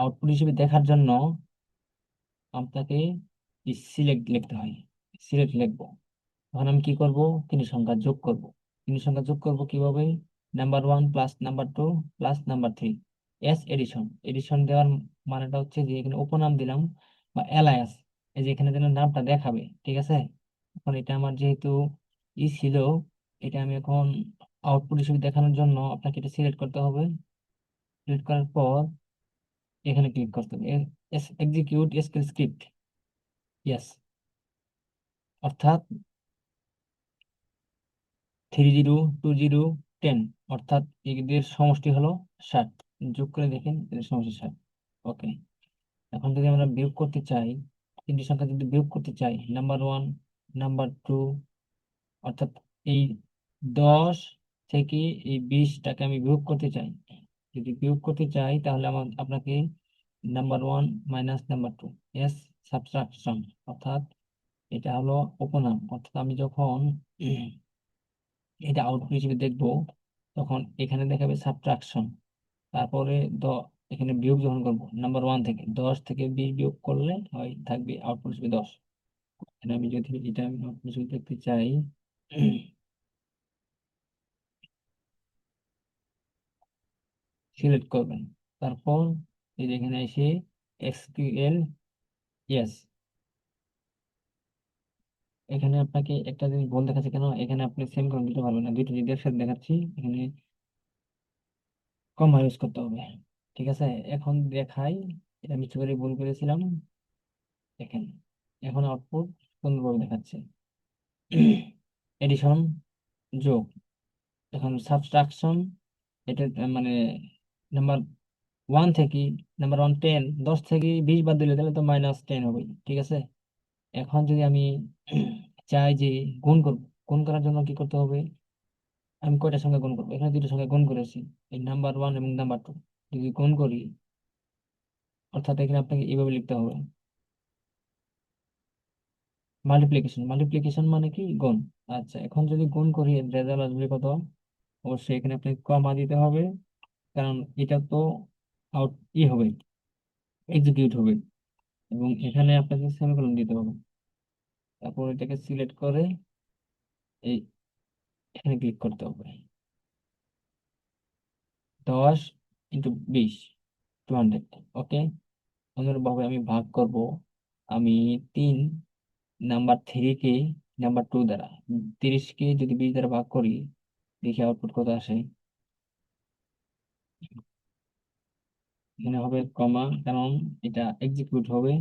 আউটপুট হিসেবে দেখার জন্য আপনাকে সিলেক্ট লিখতে হয়। সিলেক্ট লিখবো, তখন আমি কি করব, তিনটি সংখ্যা যোগ করব। তিনটি সংখ্যা যোগ করব কিভাবে, number one plus number two plus number three, as addition. Addition দেওয়ার মানেটা হচ্ছে যে এখানে উপনাম দিলাম বা এলায়াস, এই যে এখানে যেন নামটা দেখাবে। ঠিক আছে, এখন এটা আমার যেহেতু ছিল, এটা আমি এখন আউটপুট হিসেবে দেখানোর জন্য আপনাকে এটা সিলেক্ট করতে হবে। সিলেক্ট করার পর এখানে ক্লিক করতে হবে, এক্সিকিউট এসকিউএল স্ক্রিপ্ট, ইয়েস। অর্থাৎ 30 20 10, অর্থাৎ এদের সমষ্টি হলো 60। যোগ করে দেখেন এদের সমষ্টি 60। ওকে, এখন যদি আমরা বিয়োগ করতে চাই, তিনটি সংখ্যা যদি বিয়োগ করতে চাই, নাম্বার ওয়ান নাম্বার টু, অর্থাৎ এই 10 থেকে এই 20টাকে আমি বিয়োগ করতে চাই। যদি বিয়োগ করতে চাই তাহলে আপনাকে number one minus number two, as subtraction, অর্থাৎ এটা হলো অপনাম। অর্থাৎ আমি যখন এটা আউটপুট হিসেবে দেখবো, তখন এখানে দেখাবে সাবট্রাকশন। তারপরে দ এখানে বিয়োগ যখন করবো, নাম্বার ওয়ান থেকে 10 থেকে 20 বিয়োগ করলে হয় থাকবে আউটপুট হিসেবে 10। এখানে আমি যদি এটা আমি আউটপুট হিসেবে দেখতে চাই, সিলেক্ট করবেন। তারপর এই যে এখানে এসে এসকিউএল, ইয়েস। এখানে আপনাকে একটা জিনিস ভুল দেখাচ্ছে কেন, এখানে আপনি সেমিকোলন দিতে পারবেন না, দুইটা যদি একসাথে দেখাচ্ছি, এখানে কমা ইউজ করতে হবে। ঠিক আছে, এখন দেখাই, এটা মিষ্টি করে ভুল করেছিলাম। দেখেন, এখন আউটপুট সুন্দরভাবে দেখাচ্ছে। এডিশন, যোগ। এখন সাবট্রাকশন, এটা মানে নাম্বার 1 থেকে, নাম্বার 1 10, 10 থেকে 20 বাদ দিলে তাহলে তো -10 হবে। ঠিক আছে, এখন যদি আমি চাই যে গুণ করব, গুণ করার জন্য কি করতে হবে, আমি কয়টার সঙ্গে গুণ করবো, এখানে দুটোর সঙ্গে গুণ করেছি, এই নাম্বার 1 এবং নাম্বার 2 যদি গুণ করি, অর্থাৎ এখানে আপনাকে এইভাবে লিখতে হবে, মাল্টিপ্লিকেশন। মাল্টিপ্লিকেশন মানে কি, গুণ। আচ্ছা, এখন যদি গুণ করি রেজাল্ট আসবে কত, অবশ্যই এখানে আপনি কমা দিতে হবে, কারণ এটা তো আউট হবে, এক্সিকিউট হবে, এবং এখানে আপনাকে সেমিকোলন দিতে হবে। তারপর এটাকে সিলেক্ট করে এই এখানে ক্লিক করতে হবে, 10 × 20, 200। ওকে, অনুরূপভাবে আমি ভাগ করব, আমি 3 নাম্বার 3 কে নাম্বার 2 দ্বারা, 30 কে যদি 20 দ্বারা ভাগ করি, দেখি আউটপুট কত আসে। এখানে হবে কমা, কারণ এটা এক্সিকিউট হবে।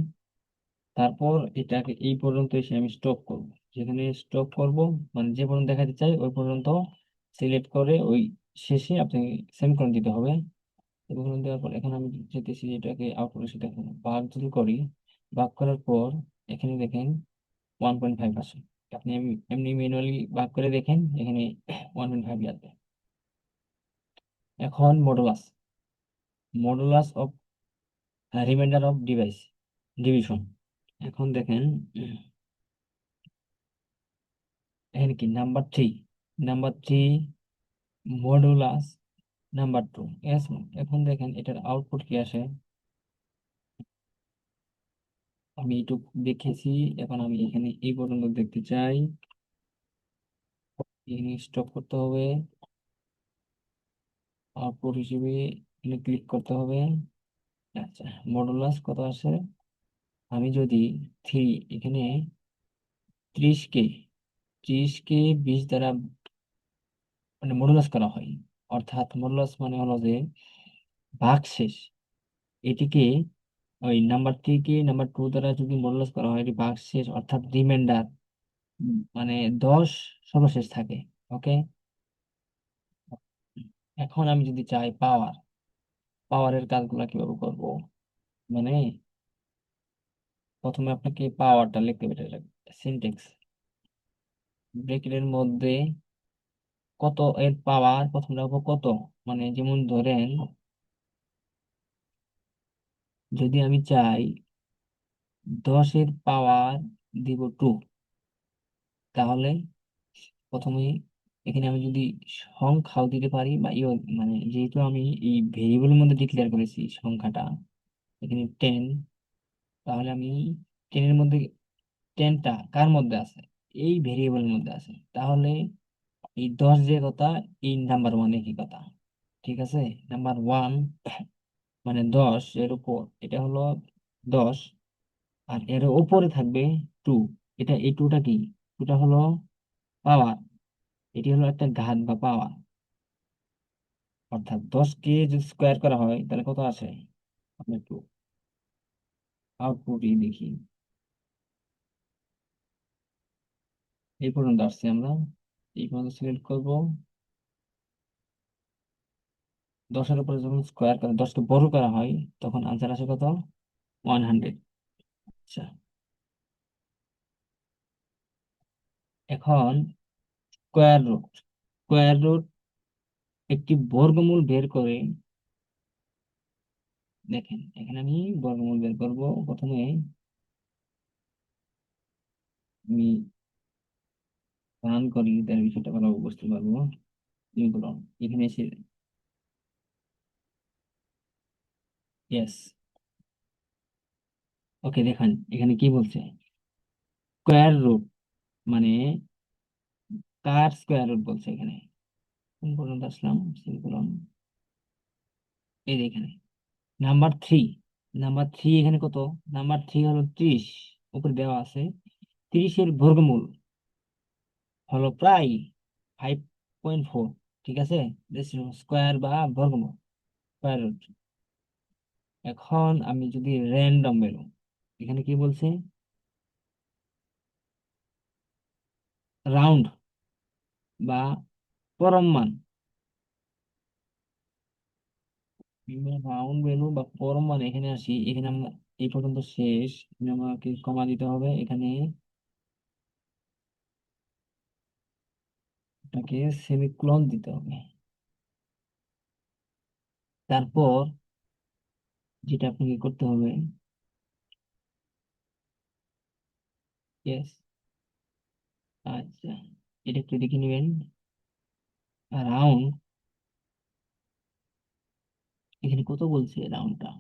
তারপর এটাকে এই পর্যন্ত এসে আমি স্টপ করব, যেখানে স্টপ করব মানে যে পর্যন্ত দেখাতে চাই ওই পর্যন্ত সিলেক্ট করে ওই শেষে আপনি সেমিকোলন দিতে হবে। সেমিকোলন দেওয়ার পর এখানে আমি যেতেছি, এটাকে আউটপুট এসে দেখুন, ভাগ যদি করি, ভাগ করার পর এখানে দেখেন 1.5 আসে। আপনি এমনি ম্যানুয়ালি ভাগ করে দেখেন, এখানে 1.5 আসবে। এখন modulus, modulus of reminder of device division. এখন দেখেন, এখানে কি নাম্বার 3 মডুলাস নাম্বার 2 এস। এখন দেখেন এটার আউটপুট কি আসে, আমি এইটুকু দেখেছি, এখন আমি এখানে এই পর্যন্ত দেখতে চাই, এখানে স্টপ করতে হবে, আউটপুট হিসেবে এখানে ক্লিক করতে হবে। আচ্ছা, মডুলাস কত আসে, আমি যদি 3 এখানে 30 কে 20 দ্বারা মানে মডুলাস করা হয়, অর্থাৎ মডুলাস মানে হলো যে ভাগশেষ, এটিকে ওই নাম্বার 3 কে নাম্বার 2 দ্বারা যদি মডুলাস করা হয়, এটি ভাগশেষ অর্থাৎ রিমাইন্ডার, মানে 10 সর্বশেষ থাকে। ওকে, এখন আমি যদি চাই পাওয়ারের কাজগুলো কিভাবে করব, মানে প্রথমে আপনাকে পাওয়ারটা লিখতে হবে, সিনটেক্স ব্রেকেটের মধ্যে কত এর পাওয়ার, প্রথম রাখবো কত, মানে যেমন ধরেন যদি আমি চাই 10-এর পাওয়ার দিব 2, তাহলে প্রথমে এখানে আমি যদি সংখ্যাও দিতে পারি বা মানে যেহেতু আমি এই ভেরিয়েবলের মধ্যে ডিক্লেয়ার করেছি সংখ্যাটা, এখানে 10, তাহলে আমি 10-এর মধ্যে 10টা কার মধ্যে আছে, এই ভেরিয়েবলের মধ্যে আছে, তাহলে এই 10 যে কথা, এই নাম্বার 1 কি কথা। ঠিক আছে, নাম্বার 1 মানে 10 এর উপর, এটা হলো 10, আর এর উপরে থাকবে 2। এটা এই 2টা কি, 2টা হলো পাওয়ার, এটি হলো একটা ঘাত বা পাওয়ার, অর্থাৎ 10 কে যদি স্কোয়ার করা হয় তাহলে কত আসে, আমরা একটু আউটপুটই দেখি। এই পর্যন্ত আসছি আমরা, এই পর্যন্ত সিলেক্ট করব, 10-এর উপরে যখন স্কোয়ার করে 10কে বড় করা হয়, তখন আনসার আসে কত, 100। আচ্ছা, এখন স্কোয়ার রুট একটি বর্গমূল বের করে, দেখেন এখানে আমি বর্গমূল বের করব, প্রথমে আমি রান করি, তার বিষয়টা ভালো বুঝতে পারবো। এগুলো এখানে এসে, ইয়েস, ওকে, দেখেন এখানে কি বলছে, স্কোয়ার রুট মানে কার স্কোয়ার রুট বলছে এখানে, কোন পর্যন্ত আসলাম, সিম্পল, এই যে এখানে নাম্বার 3, নাম্বার থ্রি এখানে কত? নাম্বার থ্রি হলো 30, উপরে দেওয়া আছে। 30-এর বর্গমূল হলো প্রায় 5.4। ঠিক আছে, স্কোয়ার বা বর্গমূল, স্কোয়ার রুট। এখন আমি যদি র্যান্ডম বেরো, এখানে কি বলছে? রাউন্ড বা পরম মান, রাউন্ড ভ্যালু বা পরম মান এখানে আসি। এখানে আমরা এই পর্যন্ত শেষ, এখানে আমাকে কমা দিতে হবে। এখানে এটাকে সেমিকোলন দিতে হবে। তারপর যেটা আপনাকে করতে হবে, yes, আচ্ছা, এটা একটু দেখে নেবেন। রাউন্ড, এখানে কত বলছে রাউন্ডটা?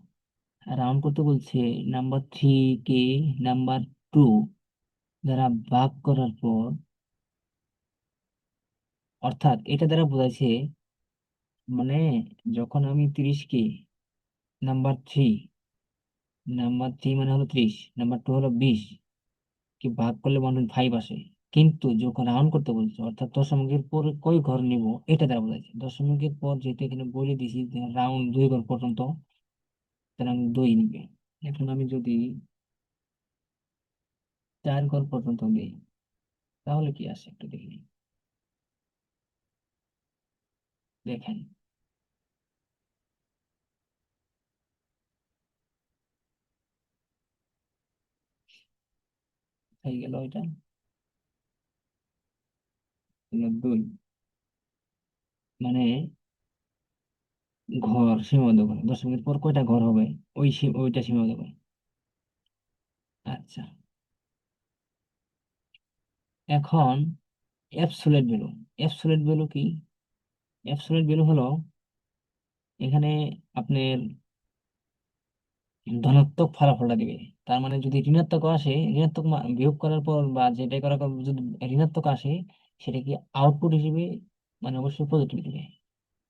রাউন্ড করতে বলছে নাম্বার থ্রি কে নাম্বার টু দ্বারা ভাগ করার পর, অর্থাৎ এটা দ্বারা বোঝাইছে, মানে যখন আমি 30-কে নাম্বার থ্রি, নাম্বার থ্রি মানে হলো 30, নাম্বার টু হলো 20, কি ভাগ করলে 1.5 আসে। কিন্তু যখন রাউন্ড করতে বলছে, অর্থাৎ দশমিকের পর কয় ঘর নিব, এটা দ্বারা বোঝাচ্ছে। দশমিকের পর যেহেতু এখানে বলে দিছি যে রাউন্ড 2 ঘর পর্যন্ত, সুতরাং 2 নিবে। এখন আমি যদি 4 ঘর পর্যন্ত দিই, তাহলে কি আসে একটু দেখি। দেখেন, হয়ে গেল এটা, হলো 2। মানে ঘর সীমাবদ্ধ করে, দশমিকের পর কয়টা ঘর হবে, ওইটা সীমাবদ্ধ করে। আচ্ছা, এখন অ্যাবসোলিউট ভ্যালু। অ্যাবসোলিউট ভ্যালু কি? অ্যাবসোলিউট ভ্যালু হলো এখানে আপনার ধনাত্মক ফলাফলটা দিবে। তার মানে যদি ঋণাত্মক আসে, ঋণাত্মক বিয়োগ করার পর বা যেটাই করার পর যদি ঋণাত্মক আসে, সেটা কি আউটপুট হিসেবে, মানে অবশ্যই পজিটিভ দিবে।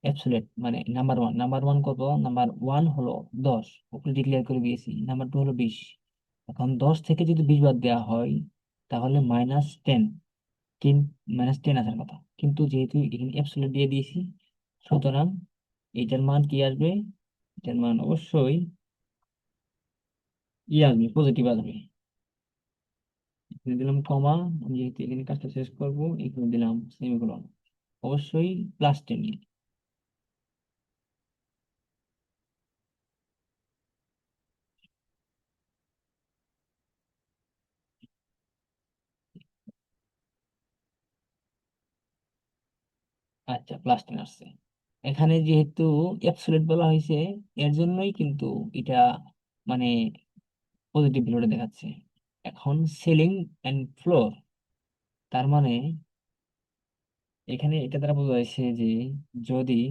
অ্যাবসলিউট মানে নাম্বার ওয়ান, নাম্বার ওয়ান কত? নাম্বার ওয়ান হলো 10, ওকে ডিক্লেয়ার করে দিয়েছি। নাম্বার টু হলো 20। এখন 10 থেকে যদি 20 বাদ দেওয়া হয়, তাহলে -10, -10 আসার কথা। কিন্তু যেহেতু এখানে অ্যাবসলিউট দিয়ে দিয়েছি, সুতরাং এটার মান কি আসবে? এটার মান অবশ্যই আসবে, পজিটিভ আসবে। এখানে দিলাম কমা, আমি যেহেতু এখানে কাজটা শেষ করবো, এখানে দিলাম সেমিকোলন, অবশ্যই +10। আচ্ছা, +10 আসছে। এখানে যেহেতু অ্যাবসলিউট বলা হয়েছে, এর জন্যই কিন্তু এটা মানে পজিটিভ ভ্যালুটা দেখাচ্ছে। এখন সিলিং এন্ড ফ্লোর, তার মানে এখানে এটা দ্বারা বোঝা যাচ্ছে যে যদি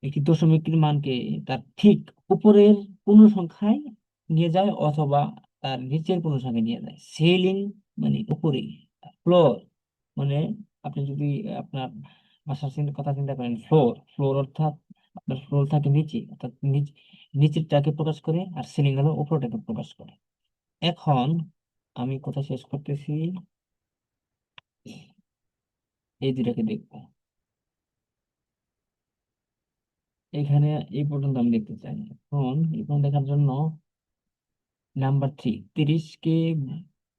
একটি দশমিকের মানকে তার ঠিক উপরের পূর্ণ সংখ্যায় নিয়ে যায়, অথবা তার নিচের পূর্ণ সংখ্যায় নিয়ে যায়। সিলিং মানে উপরে, ফ্লোর মানে আপনি যদি আপনার বাসার কথা চিন্তা করেন, ফ্লোর, ফ্লোর অর্থাৎ আপনার ফ্লোর থাকে নিচে, অর্থাৎ নিচেরটাকে প্রকাশ করে, আর সিলিং হলো উপরটাকে প্রকাশ করে। এখন আমি কথা শেষ করতেছি, এই দুটাকে দেখবো। এখানে এই পর্যন্ত আমি দেখতে চাই। এখন এই পর্যন্ত দেখার জন্য নাম্বার থ্রি, 30-কে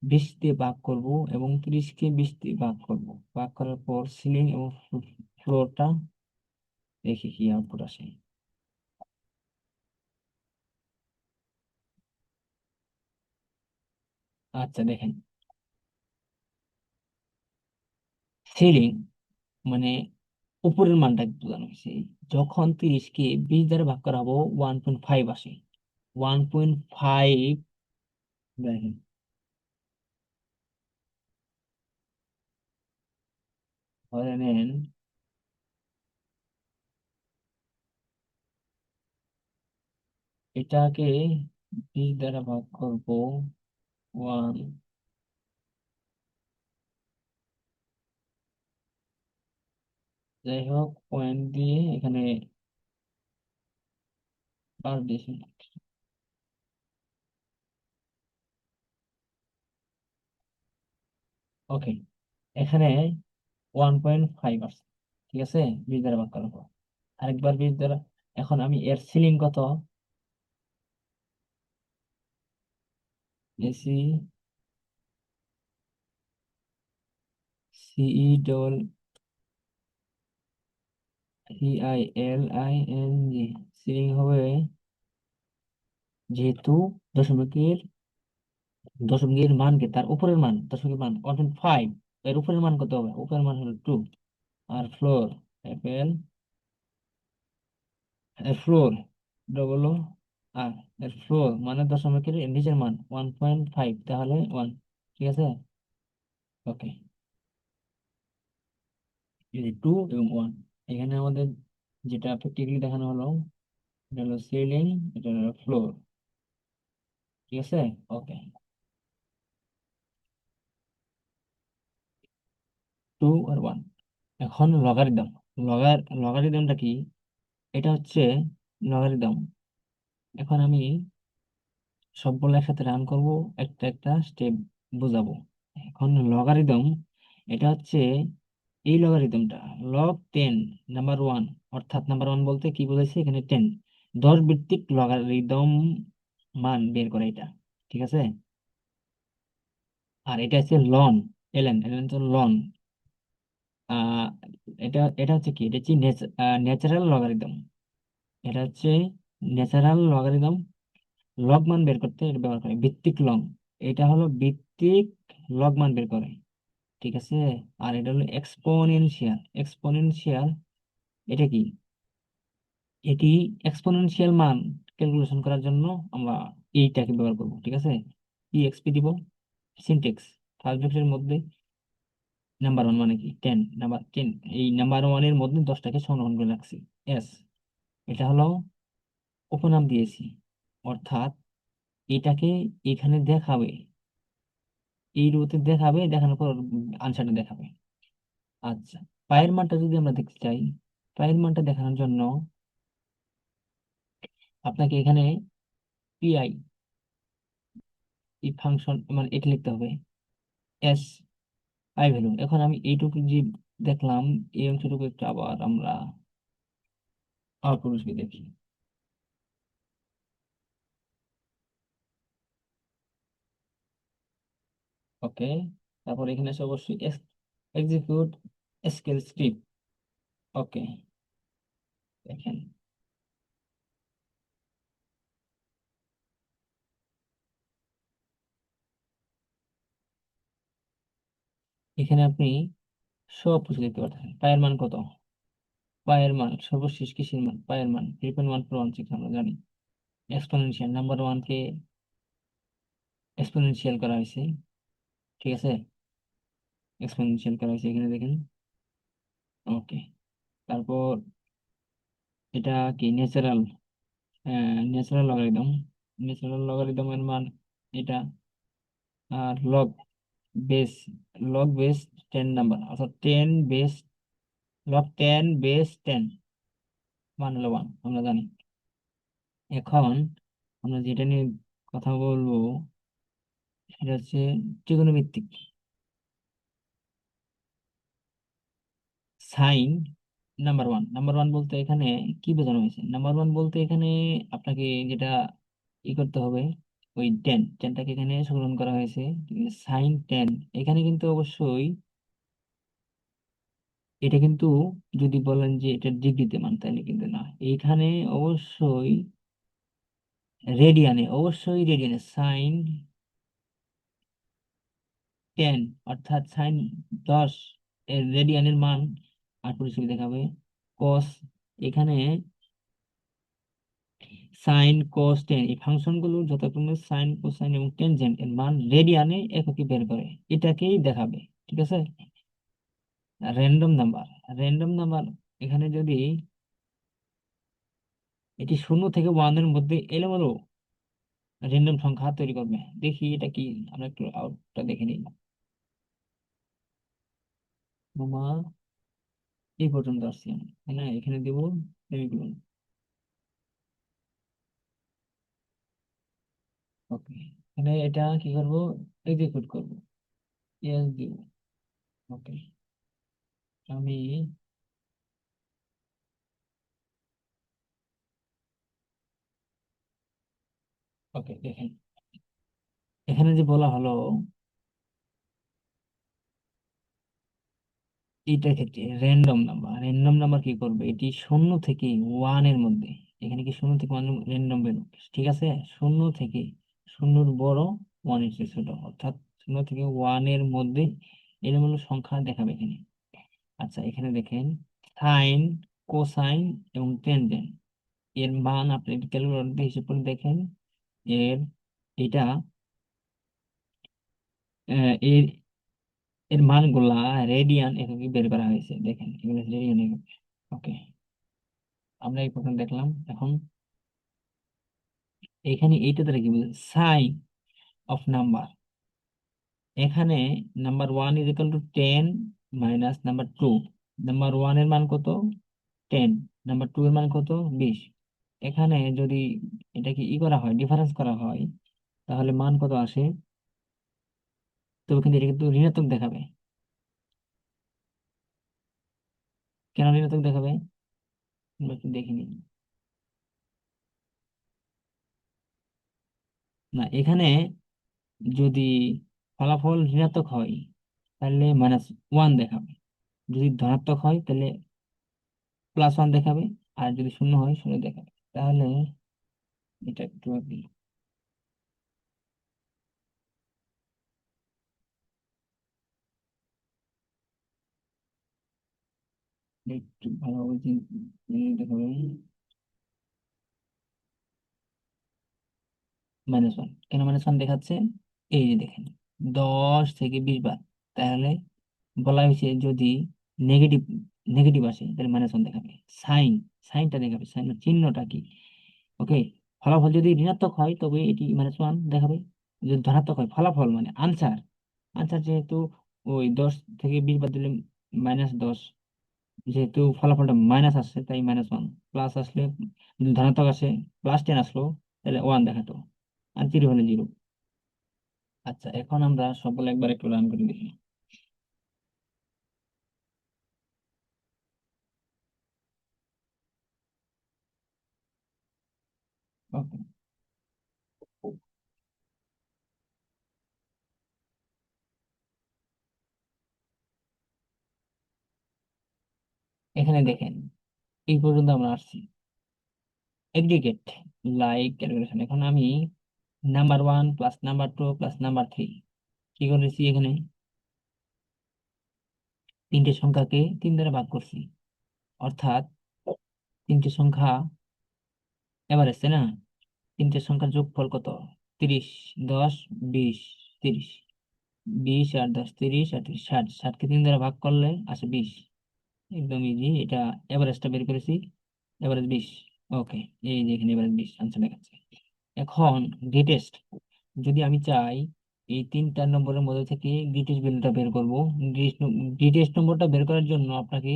20 দিয়ে ভাগ করব, এবং 30-কে 20 দিয়ে ভাগ করব। ভাগ করার পর সিলিং এবং ফ্লোরটা দেখি কি আউটপুট আসে। আচ্ছা দেখেন, সিলিং মানে উপরের মানটা বোঝানো হয়েছে। যখন 30-কে 20 দ্বারা ভাগ করা হবো, 1.5 আসে। 1.5, দেখেন, ধরে নেন এটাকে 20 দ্বারা ভাগ করব, 1, যাই হোক পয়েন্ট দিয়ে এখানে পার ডেসিমিটার। ওকে, এখানে 1.5 আসছে। ঠিক আছে, 20 দ্বারা ভাগ করার পর আরেকবার 20 দ্বারা। এখন আমি এর সিলিং কত? এসি সিই ডবল CILING, সিলিং হবে, যেহেতু দশমিকের দশমিকের মান কি তার উপরের মান, দশমিকের মান 1.5, এর উপরের মান কত হবে? উপরের মান হলো 2। আর ফ্লোর, এফএল, এর ফ্লোর ডবল আর এর ফ্লোর মানে দশমিকের নিচের মান 1.5, তাহলে 1। ঠিক আছে, ওকে, এই 2 এবং 1। এখানে আমাদের যেটা প্র্যাকটিক্যালি দেখানো হলো, এটা হলো সিলিং, এটা হলো ফ্লোর। ঠিক আছে, ওকে। 2 আর 1। এখন লগারিদম। লগারিদমটা কি? এটা হচ্ছে লগারিদম। এখন আমি সবগুলো একসাথে রান করব, একটা একটা স্টেপ বোঝাবো। এখন লগারিদম, এটা হচ্ছে এই লগারিদমটা, log 10 নাম্বার 1। অর্থাৎ নাম্বার 1 বলতে কি বোঝাইছে এখানে? 10, 10 ভিত্তিক লগারিদম মান বের করে এটা। ঠিক আছে, আর এটা হচ্ছে লন, এলএন, এলএন হচ্ছে লন। আহ এটা এটা হচ্ছে কি? এটা হচ্ছে ন্যাচারাল লগারিদম। এটা হচ্ছে ন্যাচারাল লগারিদম। লগ মান বের করতে এটা ব্যবহার করে। ভিত্তিক লং, এটা হলো ভিত্তিক লগ মান বের করে। ঠিক আছে, আর এটা হলো এক্সপোনেনশিয়াল। এক্সপোনেনশিয়াল এটা কি? এটি এক্সপোনেনশিয়াল মান ক্যালকুলেশন করার জন্য আমরা এইটাকে ব্যবহার করব। ঠিক আছে, এক্সপি দিব। সিনটেক্স, ফার্স্ট ব্র্যাকেটের মধ্যে নাম্বার 1 মানে কি? 10, নাম্বার 10। এই নাম্বার 1 এর মধ্যে 10টাকে সংরক্ষণ করে রাখছি। এস, এটা হলো উপনাম দিয়েছি, অর্থাৎ এটাকে এখানে দেখাবে, এই রোতে দেখাবে, দেখানোর পর আনসারটা দেখাবে। আচ্ছা, পায়ের মানটা যদি আমরা দেখতে চাই, পায়ের মানটা দেখানোর জন্য আপনাকে এখানে পিআই, এই ফাংশন মানে এটা লিখতে হবে, এস পাই ভ্যালু। এখন আমি এইটুকু যে দেখলাম, এই অংশটুকু একটু আবার আমরা পুরুষকে দেখি। ওকে, তারপর এখানে আছে অবশ্যই এক্সিকিউট স্কেল স্ক্রিপ্ট। ওকে, দেখেন এখানে আপনি সব কিছু দেখতে পাচ্ছেন। পায়ের মান কত? পায়ের মান সর্বশেষ কিসের মান? পায়ের মান 3.1416 আমরা জানি। এক্সপোনেনশিয়াল, নাম্বার 1 কে এক্সপোনেনশিয়াল করা হয়েছে। ঠিক আছে, এক্সপোনেনশিয়াল করা হয়েছে এখানে দেখেন। ওকে, তারপর এটা কি? Natural, natural logarithm. ন্যাচারাল লগারিদমের মান এটা। আর বেস লগ বেস 10 নাম্বার, অর্থাৎ 10 বেস 10 মান হলো 1, আমরা জানি। এখন আমরা যেটা নিয়ে কথা বলবো সেটা হচ্ছে ত্রিকোণমিতিক সাইন। নাম্বার ওয়ান বলতে এখানে কি বোঝানো হয়েছে? নাম্বার 1 বলতে এখানে আপনাকে যেটা করতে হবে, ওই টেনটাকে এখানে সংরক্ষণ করা হয়েছে। সাইন 10, এখানে কিন্তু অবশ্যই এটা কিন্তু, যদি বলেন যে এটা ডিগ্রিতে মান, তাহলে কিন্তু না। এইখানে অবশ্যই রেডিয়ানে সাইন 10, অর্থাৎ সাইন 10 এর রেডিয়ানের মান 8 দেখাবে। কস, এখানে সাইন 10 cos 10, এই ফাংশনগুলো যথাক্রমে সাইন কোসাইন এবং টেনজেন্ট এর মান রেডিয়ানে এককে বের করে, এটাকেই দেখাবে। ঠিক আছে, র্যান্ডম নাম্বার। র্যান্ডম নাম্বার এখানে যদি এটি 0 থেকে 1 এর মধ্যে এলোমেলো র্যান্ডম সংখ্যা তৈরি করবে। দেখি এটা কি, আমরা একটু আউটটা দেখে নিই। মামা, এই পর্যন্ত আসছি আমি, তাই না? এখানে দেবো সেমিকোলন। ওকে, এখানে এটা কি করব, এক্সিকিউট করব, ইয়েস দিব। ওকে, আমি ওকে দেখেন, এখানে যে বলা হলো এইটার ক্ষেত্রে র্যান্ডম নাম্বার কি করবে, এটি শূন্য থেকে ওয়ানের মধ্যে, এখানে কি শূন্য থেকে ওয়ান র্যান্ডম বেরো, ঠিক আছে, শূন্য থেকে, শূন্যর বড়, ওয়ানের চেয়ে ছোট, অর্থাৎ শূন্য থেকে ওয়ানের মধ্যে এরকম হলো সংখ্যা দেখাবে এখানে। আচ্ছা, এখানে দেখেন সাইন, কোসাইন এবং টেনজেন্ট এর মান আপনি ক্যালকুলেটর দিয়ে হিসেব করে দেখেন, এর এটা এর এর মানগুলা রেডিয়ান এককে বের করা হয়েছে, দেখেন এগুলো রেডিয়ান একক। ওকে, আমরা এই প্রথম দেখলাম। এখন এখানে এইটা দ্বারা কি বুঝে, সাইন অফ নাম্বার, এখানে number one is equal to 10 minus number two. Number one এর মান কত, 10, নাম্বার টু এর মান কত, 20। এখানে যদি এটাকে ই করা হয়, ডিফারেন্স করা হয়, তাহলে মান কত আসে, তবে কিন্তু এটা কিন্তু ঋণাত্মক দেখাবে। কেন ঋণাত্মক দেখাবে, আমরা একটু দেখে নিই। না, এখানে যদি ফলাফল ঋণাত্মক হয় তাহলে -1 দেখাবে, যদি ধনাত্মক হয় তাহলে +1 দেখাবে, আর যদি শূন্য হয় শূন্য দেখাবে। তাহলে এটা একটু আগে একটু ভালোভাবে দেখাবে, -1 কেন -1 দেখাচ্ছে, এই যে দেখেন 10 থেকে 20 বার, তাহলে বলা হয়েছে যদি নেগেটিভ নেগেটিভ আসে তাহলে -1 দেখাবে। সাইন, সাইনটা দেখাবে, সাইন চিহ্নটা কি, ওকে। ফলাফল যদি ঋণাত্মক হয় তবে এটি -1 দেখাবে, যদি ধনাত্মক হয় ফলাফল মানে আনসার, আনসার যেহেতু ওই 10 থেকে 20 বাদ দিলে -10, যেহেতু ফলাফলটা মাইনাস আসছে তাই -1, প্লাস আসলে যদি ধনাত্মক আসে, +10 আসলো তাহলে 1 দেখাতো, আর 0 হলে 0। আচ্ছা, এখন আমরা সকলে একবার একটু রান করে দেখি। ওকে, এখানে দেখেন এই পর্যন্ত আমরা আসছি, এগ্রিগেট লাইক ক্যালকুলেশন। এখন আমি number one plus number two plus number three কি করেছি, এখানে তিনটে সংখ্যাকে তিন দ্বারা ভাগ করছি, অর্থাৎ তিনটে সংখ্যা এভারেজ, তাই না, তিনটে সংখ্যার যোগফল কত, 30, 10, 20, 30, 20 আর 10, 30 আর 30, 60, 60কে তিন দ্বারা ভাগ করলে আসে 20, একদম ইজি, এটা এভারেজটা বের করেছি, এভারেজ 20। ওকে, এই যে এখানে এভারেজ 20 আনসার দেখাচ্ছে। এখন গ্রেটেস্ট, যদি আমি চাই এই তিনটা নম্বরের মধ্যে থেকে গ্রেটেস্ট ভ্যালুটা বের করবো, গ্রেটেস্ট নম্বরটা বের করার জন্য আপনাকে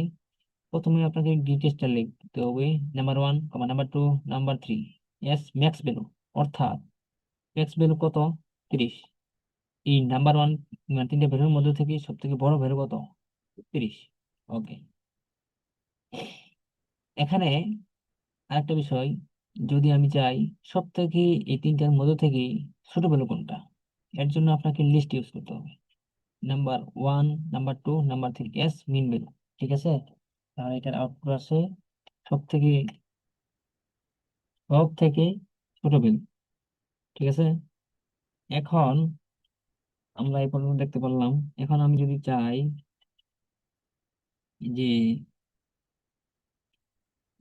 প্রথমে আপনাকে গ্রেটেস্টটা লিখতে হবে, number 1, number 2, number 3, S max value, অর্থাৎ ম্যাক্স ভ্যালু কত, 30। এই নাম্বার 1 মানে তিনটে ভ্যালুর মধ্যে থেকে সব থেকে বড় ভ্যালু কত, 30। ওকে, এখানে আরেকটা বিষয়, যদি আমি চাই সব থেকে এই তিনটার মধ্যে থেকে ছোট ভ্যালু কোনটা, এর জন্য আপনাকে লিস্ট ইউজ করতে হবে, number 1, number 2, number 3, as mean value, ঠিক আছে। তাহলে এটার আউটপুট আছে সব থেকে ছোট ভ্যালু, ঠিক আছে। এখন আমরা এই পর্যন্ত দেখতে পারলাম। এখন আমি যদি চাই যে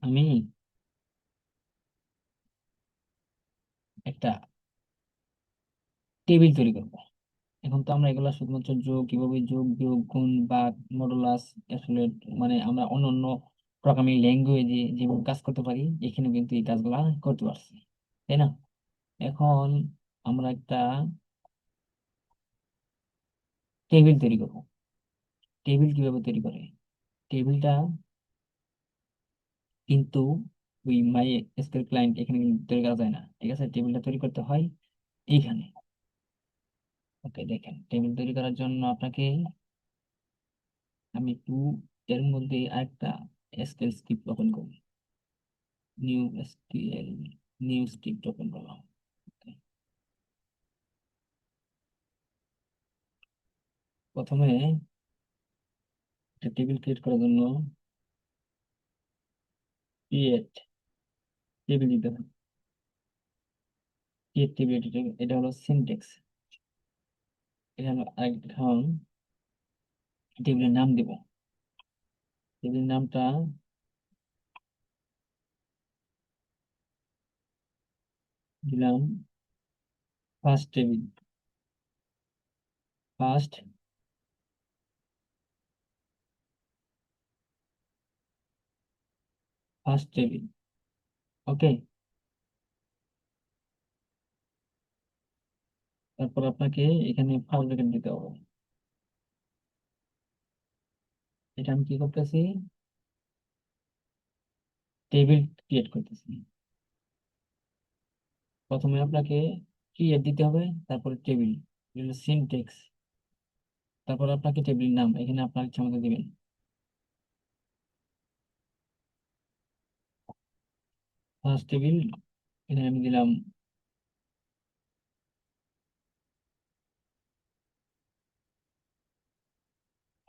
আমি একটা টেবিল তৈরি করব, এখন তো আমরা এগুলা শুধুমাত্র যোগ, কিভাবে যোগ বিয়োগ গুণ বা মডুলাস, অ্যাবসলিউট, মানে আমরা অন্য অন্য প্রোগ্রামিং ল্যাঙ্গুয়েজে যেমন কাজ করতে পারি এখানে কিন্তু এই কাজগুলা করতে পারছি, তাই না। এখন আমরা একটা টেবিল তৈরি করব। টেবিল কিভাবে তৈরি করে, টেবিলটা কিন্তু ওই মাই এসকিউএল ক্লায়েন্ট এখানে কিন্তু তৈরি করা যায় না, ঠিক আছে, টেবিলটা তৈরি করতে হয় এইখানে। ওকে, দেখেন টেবিল তৈরি করার জন্য আপনাকে আমি একটু এর মধ্যে আরেকটা এসকিউএল স্ক্রিপ্ট ওপেন করি। New SQL, new script open করলাম। Okay, প্রথমে একটা টেবিল ক্রিয়েট করার জন্য ক্রিয়েট টেবিল দিতে হবে। ক্রিয়েট টেবিল, এটা হলো সিনটেক্স। এটা হলো এখন টেবিলের নাম দিব। টেবিলের নামটা দিলাম first table. First first table. Okay, তারপর আপনাকে এখানে ফার্স্ট ব্র্যাকেট দিতে হবে। এটা আমি কি করতেছি, টেবিল ক্রিয়েট করতেছি। প্রথমে আপনাকে ক্রিয়েট দিতে হবে, তারপরে টেবিল, সিনটেক্স। তারপর আপনাকে টেবিল নাম এখানে আপনার ইচ্ছা মতো দিবেন। ফার্স্ট টেবিল এখানে আমি দিলাম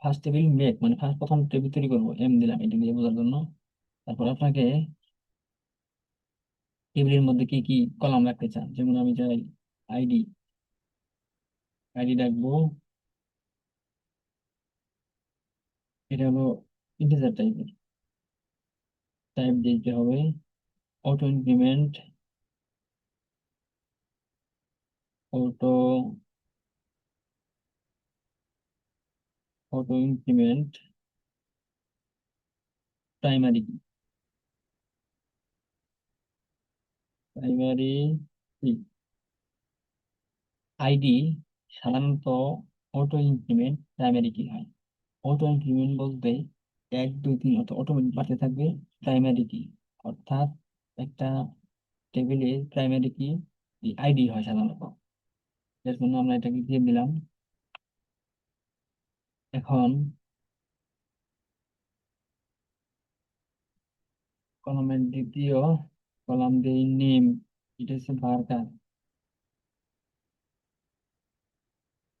ফার্স্ট টেবিল মেক, মানে ফার্স্ট প্রথম টেবিল তৈরি করবো, এম দিলাম এটা দিয়ে বোঝার জন্য। তারপর আপনাকে টেবিলের মধ্যে কি কি কলাম রাখতে চান, যেমন আমি চাই আইডি, আইডি রাখবো। এটা হলো ইন্টিজার টাইপের, টাইপ দিতে হবে auto increment, auto auto increment primary কি, প্রাইমারি কি আইডি। সাধারণত অটো ইনক্রিমেন্ট প্রাইমারি কি হয়, অটো ইনক্রিমেন্ট বলতে 1 2 3 অটোমেটিক বাড়তে থাকবে প্রাইমারি কি, অর্থাৎ একটা টেবিলে প্রাইমারি কি আইডি হয় সাধারণত। এর জন্য আমরা এটাকে দিয়ে দিলাম। এখন কলামের দ্বিতীয় কলাম দেই নেম, এটা হচ্ছে ভার্কার।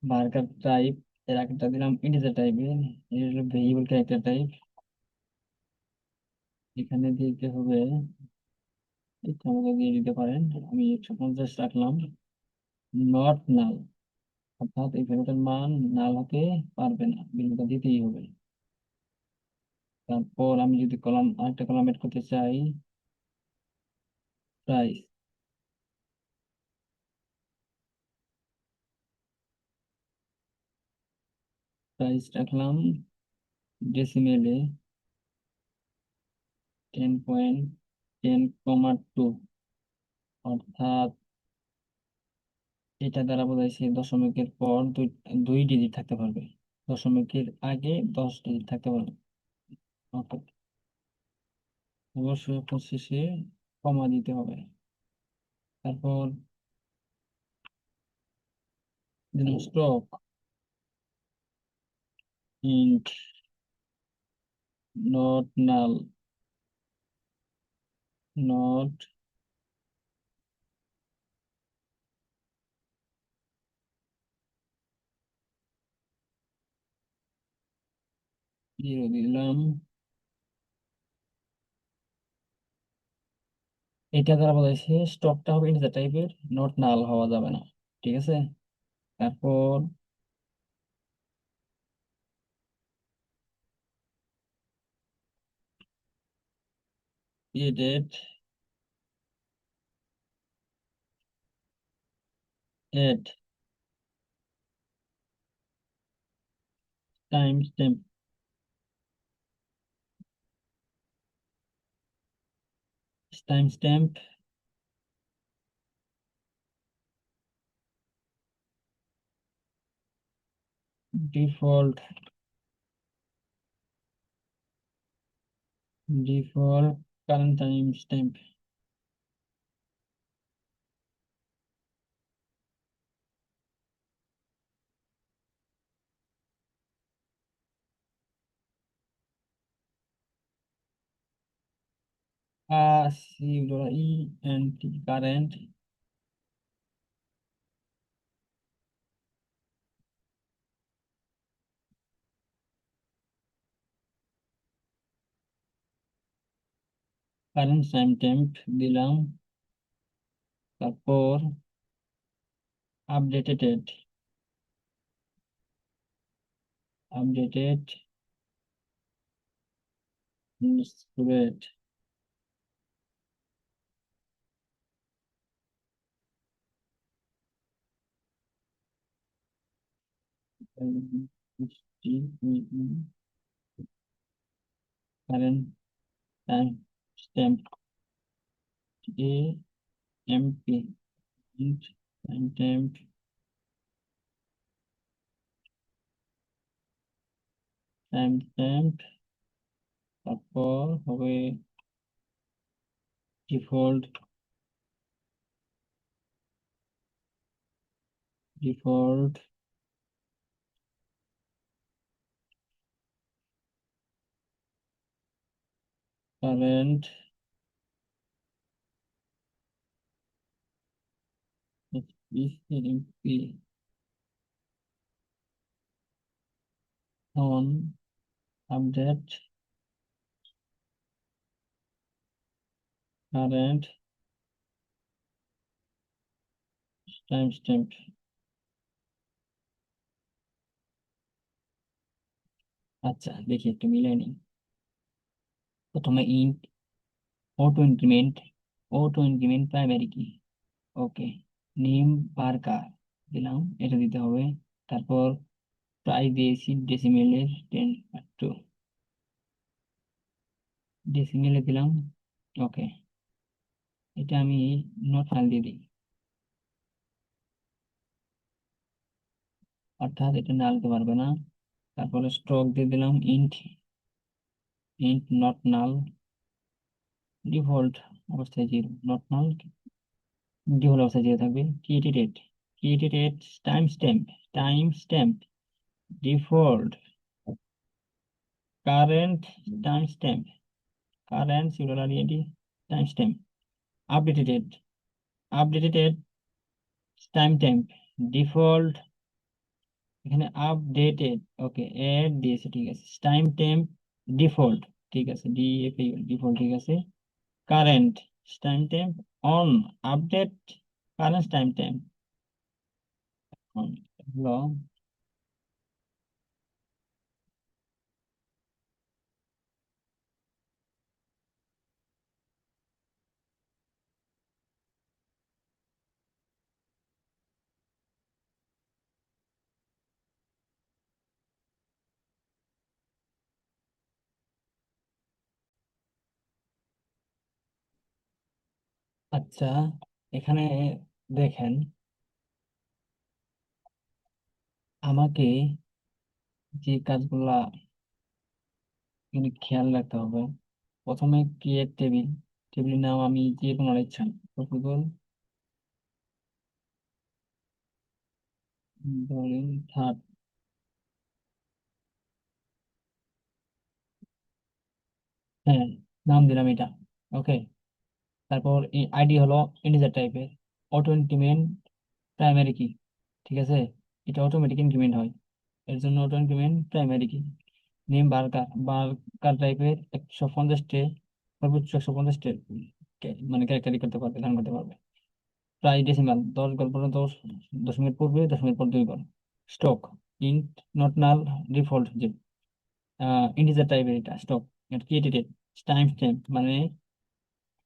ভার্কার টাইপ, এর আগেটা দিলাম ইন্টিজার টাইপের, এটা হলো ভেরিয়েবল ক্যারেক্টার টাইপ। এখানে দিতে হবে ইচ্ছা মতো দিয়ে দিতে পারেন, আমি 150 রাখলাম। নট নাল, অর্থাৎ এই ভ্যালুটার মান নাল হতে পারবে না, ভ্যালুটা দিতেই হবে। তারপর আমি যদি কলাম আরেকটা কলাম এড করতে চাই, প্রাইস, প্রাইস রাখলাম ডেসিমেলে 10.10,2, অর্থাৎ এটা দ্বারা বোঝাইছে দশমিকের পর দুই দুই ডিজিট থাকতে পারবে, দশমিকের আগে 10 ডিজিট থাকতে পারবে। অর্থাৎ অবশ্যই পঁচিশে কমা দিতে হবে। তারপর stock int not null, not zero দিলাম। এটা দ্বারা বোঝাইছে স্টকটা হবে ইন্টিজার টাইপের, নট নাল হওয়া যাবে না। ঠিক আছে, তারপর added add timestamp, timestamp default, default current timestamp. CURRENT, current, current timestamp দিলাম। তারপর updated, updated student, current timestamp, AMP, timestamp, timestamp. তারপর হবে default, default current AMP on update current timestamp. আচ্ছা, দেখি একটু মিলাই নিই। প্রথমে ইন্ট অটো ইনক্রিমেন্ট প্রাইমারি কি, ওকে। নেম বারকার দিলাম, এটা দিতে হবে। তারপর প্রাইস দিয়েছি ডেসিমেলের 10 টু, ডেসিমেলে দিলাম, ওকে। এটা আমি নট ফাইল দিয়ে দিই, অর্থাৎ এটা নালতে পারবে না। তারপরে স্ট্রোক দিয়ে দিলাম int, int not null, default অবস্থায় জিরো, নট নাল, ডিফল্ট অবস্থায় জিরো থাকবে। Created time stamp, timestamp default current time stamp, current singularity time stamp, updated, updated time stamp default, এখানে আপডেটেড, ওকে এড দিয়েছে, ঠিক আছে। Time stamp default, ঠিক আছে, default, ঠিক আছে। Current time stamp on update current time stamp on, হলো। আচ্ছা, এখানে দেখেন, আমাকে যে কাজগুলা এখানে খেয়াল রাখতে হবে। প্রথমে ক্রিয়েট টেবিল, টেবিলের নাম আমি যে কোনো ইচ্ছা, গুগল ধরেন থার্ড, হ্যাঁ, নাম দিলাম এটা, ওকে। তারপর আইডি হলো ইন্টিজার টাইপের, অটো ইনক্রিমেন্ট প্রাইমারি কি, ঠিক আছে, এটা অটোমেটিক ইনক্রিমেন্ট হয়, এর জন্য অটো ইনক্রিমেন্ট প্রাইমারি কি। নেম বার্কার, বার্কার টাইপের 150 সর্বোচ্চ 150 মানে ক্যারেক্টারি করতে পারবে, ধারণ করতে পারবে। প্রায় ডেসিমাল, 10 ঘর পর্যন্ত, দশমিকের পূর্বে, দশমিকের পর 2 ঘর। Stock int not null, default যে ইন্টিজার টাইপের, এটা স্টক। ক্রিয়েটেড টাইম স্ট্যাম্প, মানে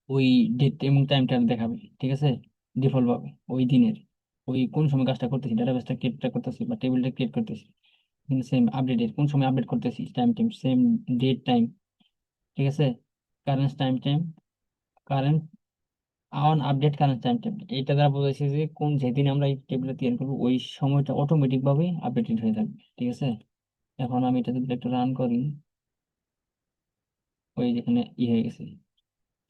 ওই ডেট এবং টাইমটা দেখাবে, ঠিক আছে, ডিফল্ট ভাবে ওই দিনের, ওই কোন সময় কাজটা করতেছি, ডাটাবেসটা ক্রিয়েটটা করতেছি বা টেবিলটা ক্রিয়েট করতেছি, কিন্তু সেম আপডেটেড কোন সময় আপডেট করতেছি, টাইম সেম, ডেট টাইম, ঠিক আছে। Current time, current on update current time, এইটা দ্বারা বোঝাচ্ছে যে কোন যেদিন আমরা এই টেবিলটা তৈরি করবো ওই সময়টা অটোমেটিক ভাবে আপডেটেড হয়ে থাকবে, ঠিক আছে। এখন আমি এটা যদি একটু রান করি, ওই যেখানে হয়ে গেছে,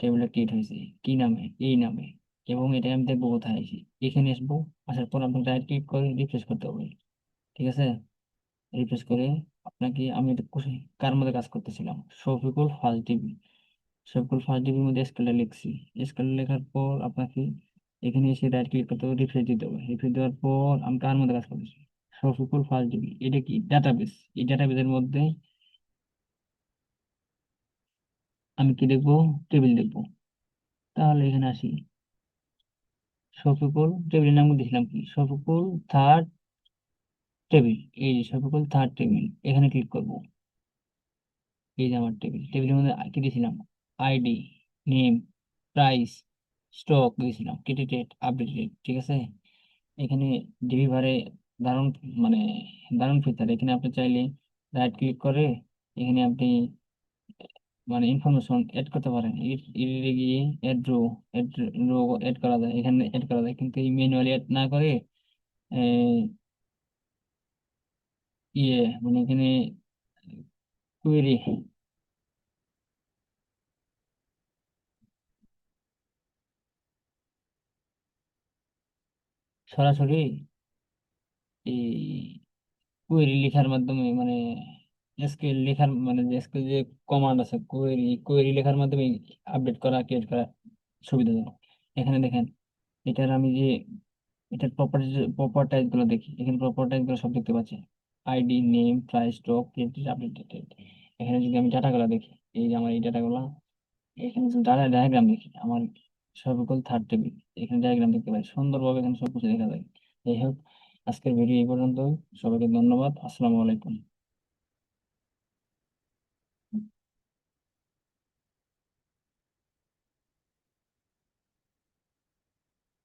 টেবিলটা ক্রিয়েট হয়েছে, কি নামে, এই নামে। এবং এটা আমি দেখবো কোথায় আসি, এখানে আসবো, আসার পর আপনাকে রাইট ক্লিক করে রিফ্রেশ করতে হবে, ঠিক আছে। রিফ্রেশ করে আপনাকে আমি এটা কার মধ্যে কাজ করতেছিলাম, শফিকুল ফার্স্ট ডিবি, সবগুলো ফার্স্ট ডিবির মধ্যে স্কেলটা লিখছি। স্কেলটা লেখার পর আপনাকে এখানে এসে রাইট ক্লিক করতে হবে, রিফ্রেশ দিতে হবে। রিফ্রেশ দেওয়ার পর আমি কার মধ্যে কাজ করতেছি, শফিকুল ফার্স্ট ডিবি, এটা কি ডাটাবেস। এই ডাটাবেসের মধ্যে আমি কি দেখবো, টেবিল দেখবো। তাহলে এখানে আসি, শফিকুল টেবিলের নাম দিয়েছিলাম কি, শফিকুল থার্ড টেবিল। এই যে শফিকুল থার্ড টেবিল, এখানে ক্লিক করব। এই যে আমার টেবিল, টেবিলের মধ্যে কি দিয়েছিলাম, আইডি, নেম, প্রাইস, স্টক দিয়েছিলাম, টিটি ডেট, আপডেট ডেট, ঠিক আছে। এখানে ডেলিভারে দারুণ, মানে দারুণ ফিচার। এখানে আপনি চাইলে রাইট ক্লিক করে এখানে আপনি মানে ইনফরমেশন এড করতে পারেন। এর গিয়ে add row, add row add করা যায়, এখানে এড করা যায়, কিন্তু এই ম্যানুয়ালি এড না করে ইয়ে মানে এখানে কুয়েরি সরাসরি এই কোয়েরি লেখার মাধ্যমে, মানে এসকিউএল লেখার মানে যে এসকিউএল যে কমান্ড আছে, কোয়েরি কোয়েরি লেখার মাধ্যমে আপডেট করা, ক্রিয়েট করা সুবিধাজনক। এখানে দেখেন, এটার আমি যে এটার প্রপার্টাইজ গুলো দেখি, এখানে প্রপার্টাইজ গুলো সব দেখতে পাচ্ছি, ID, name, price, stock, created, updated. এখানে যদি আমি ডাটাগুলো দেখি, এই যে আমার এই ডাটাগুলো, এখানে যদি ডাটা ডায়াগ্রাম দেখি, আমার সর্বকল থার্ড টেবিল, এখানে ডায়াগ্রাম দেখতে পাই সুন্দরভাবে, এখানে সবকিছু দেখা যায়। যাই হোক, আজকের ভিডিও এই পর্যন্ত। সবাইকে ধন্যবাদ। আসসালামু আলাইকুম।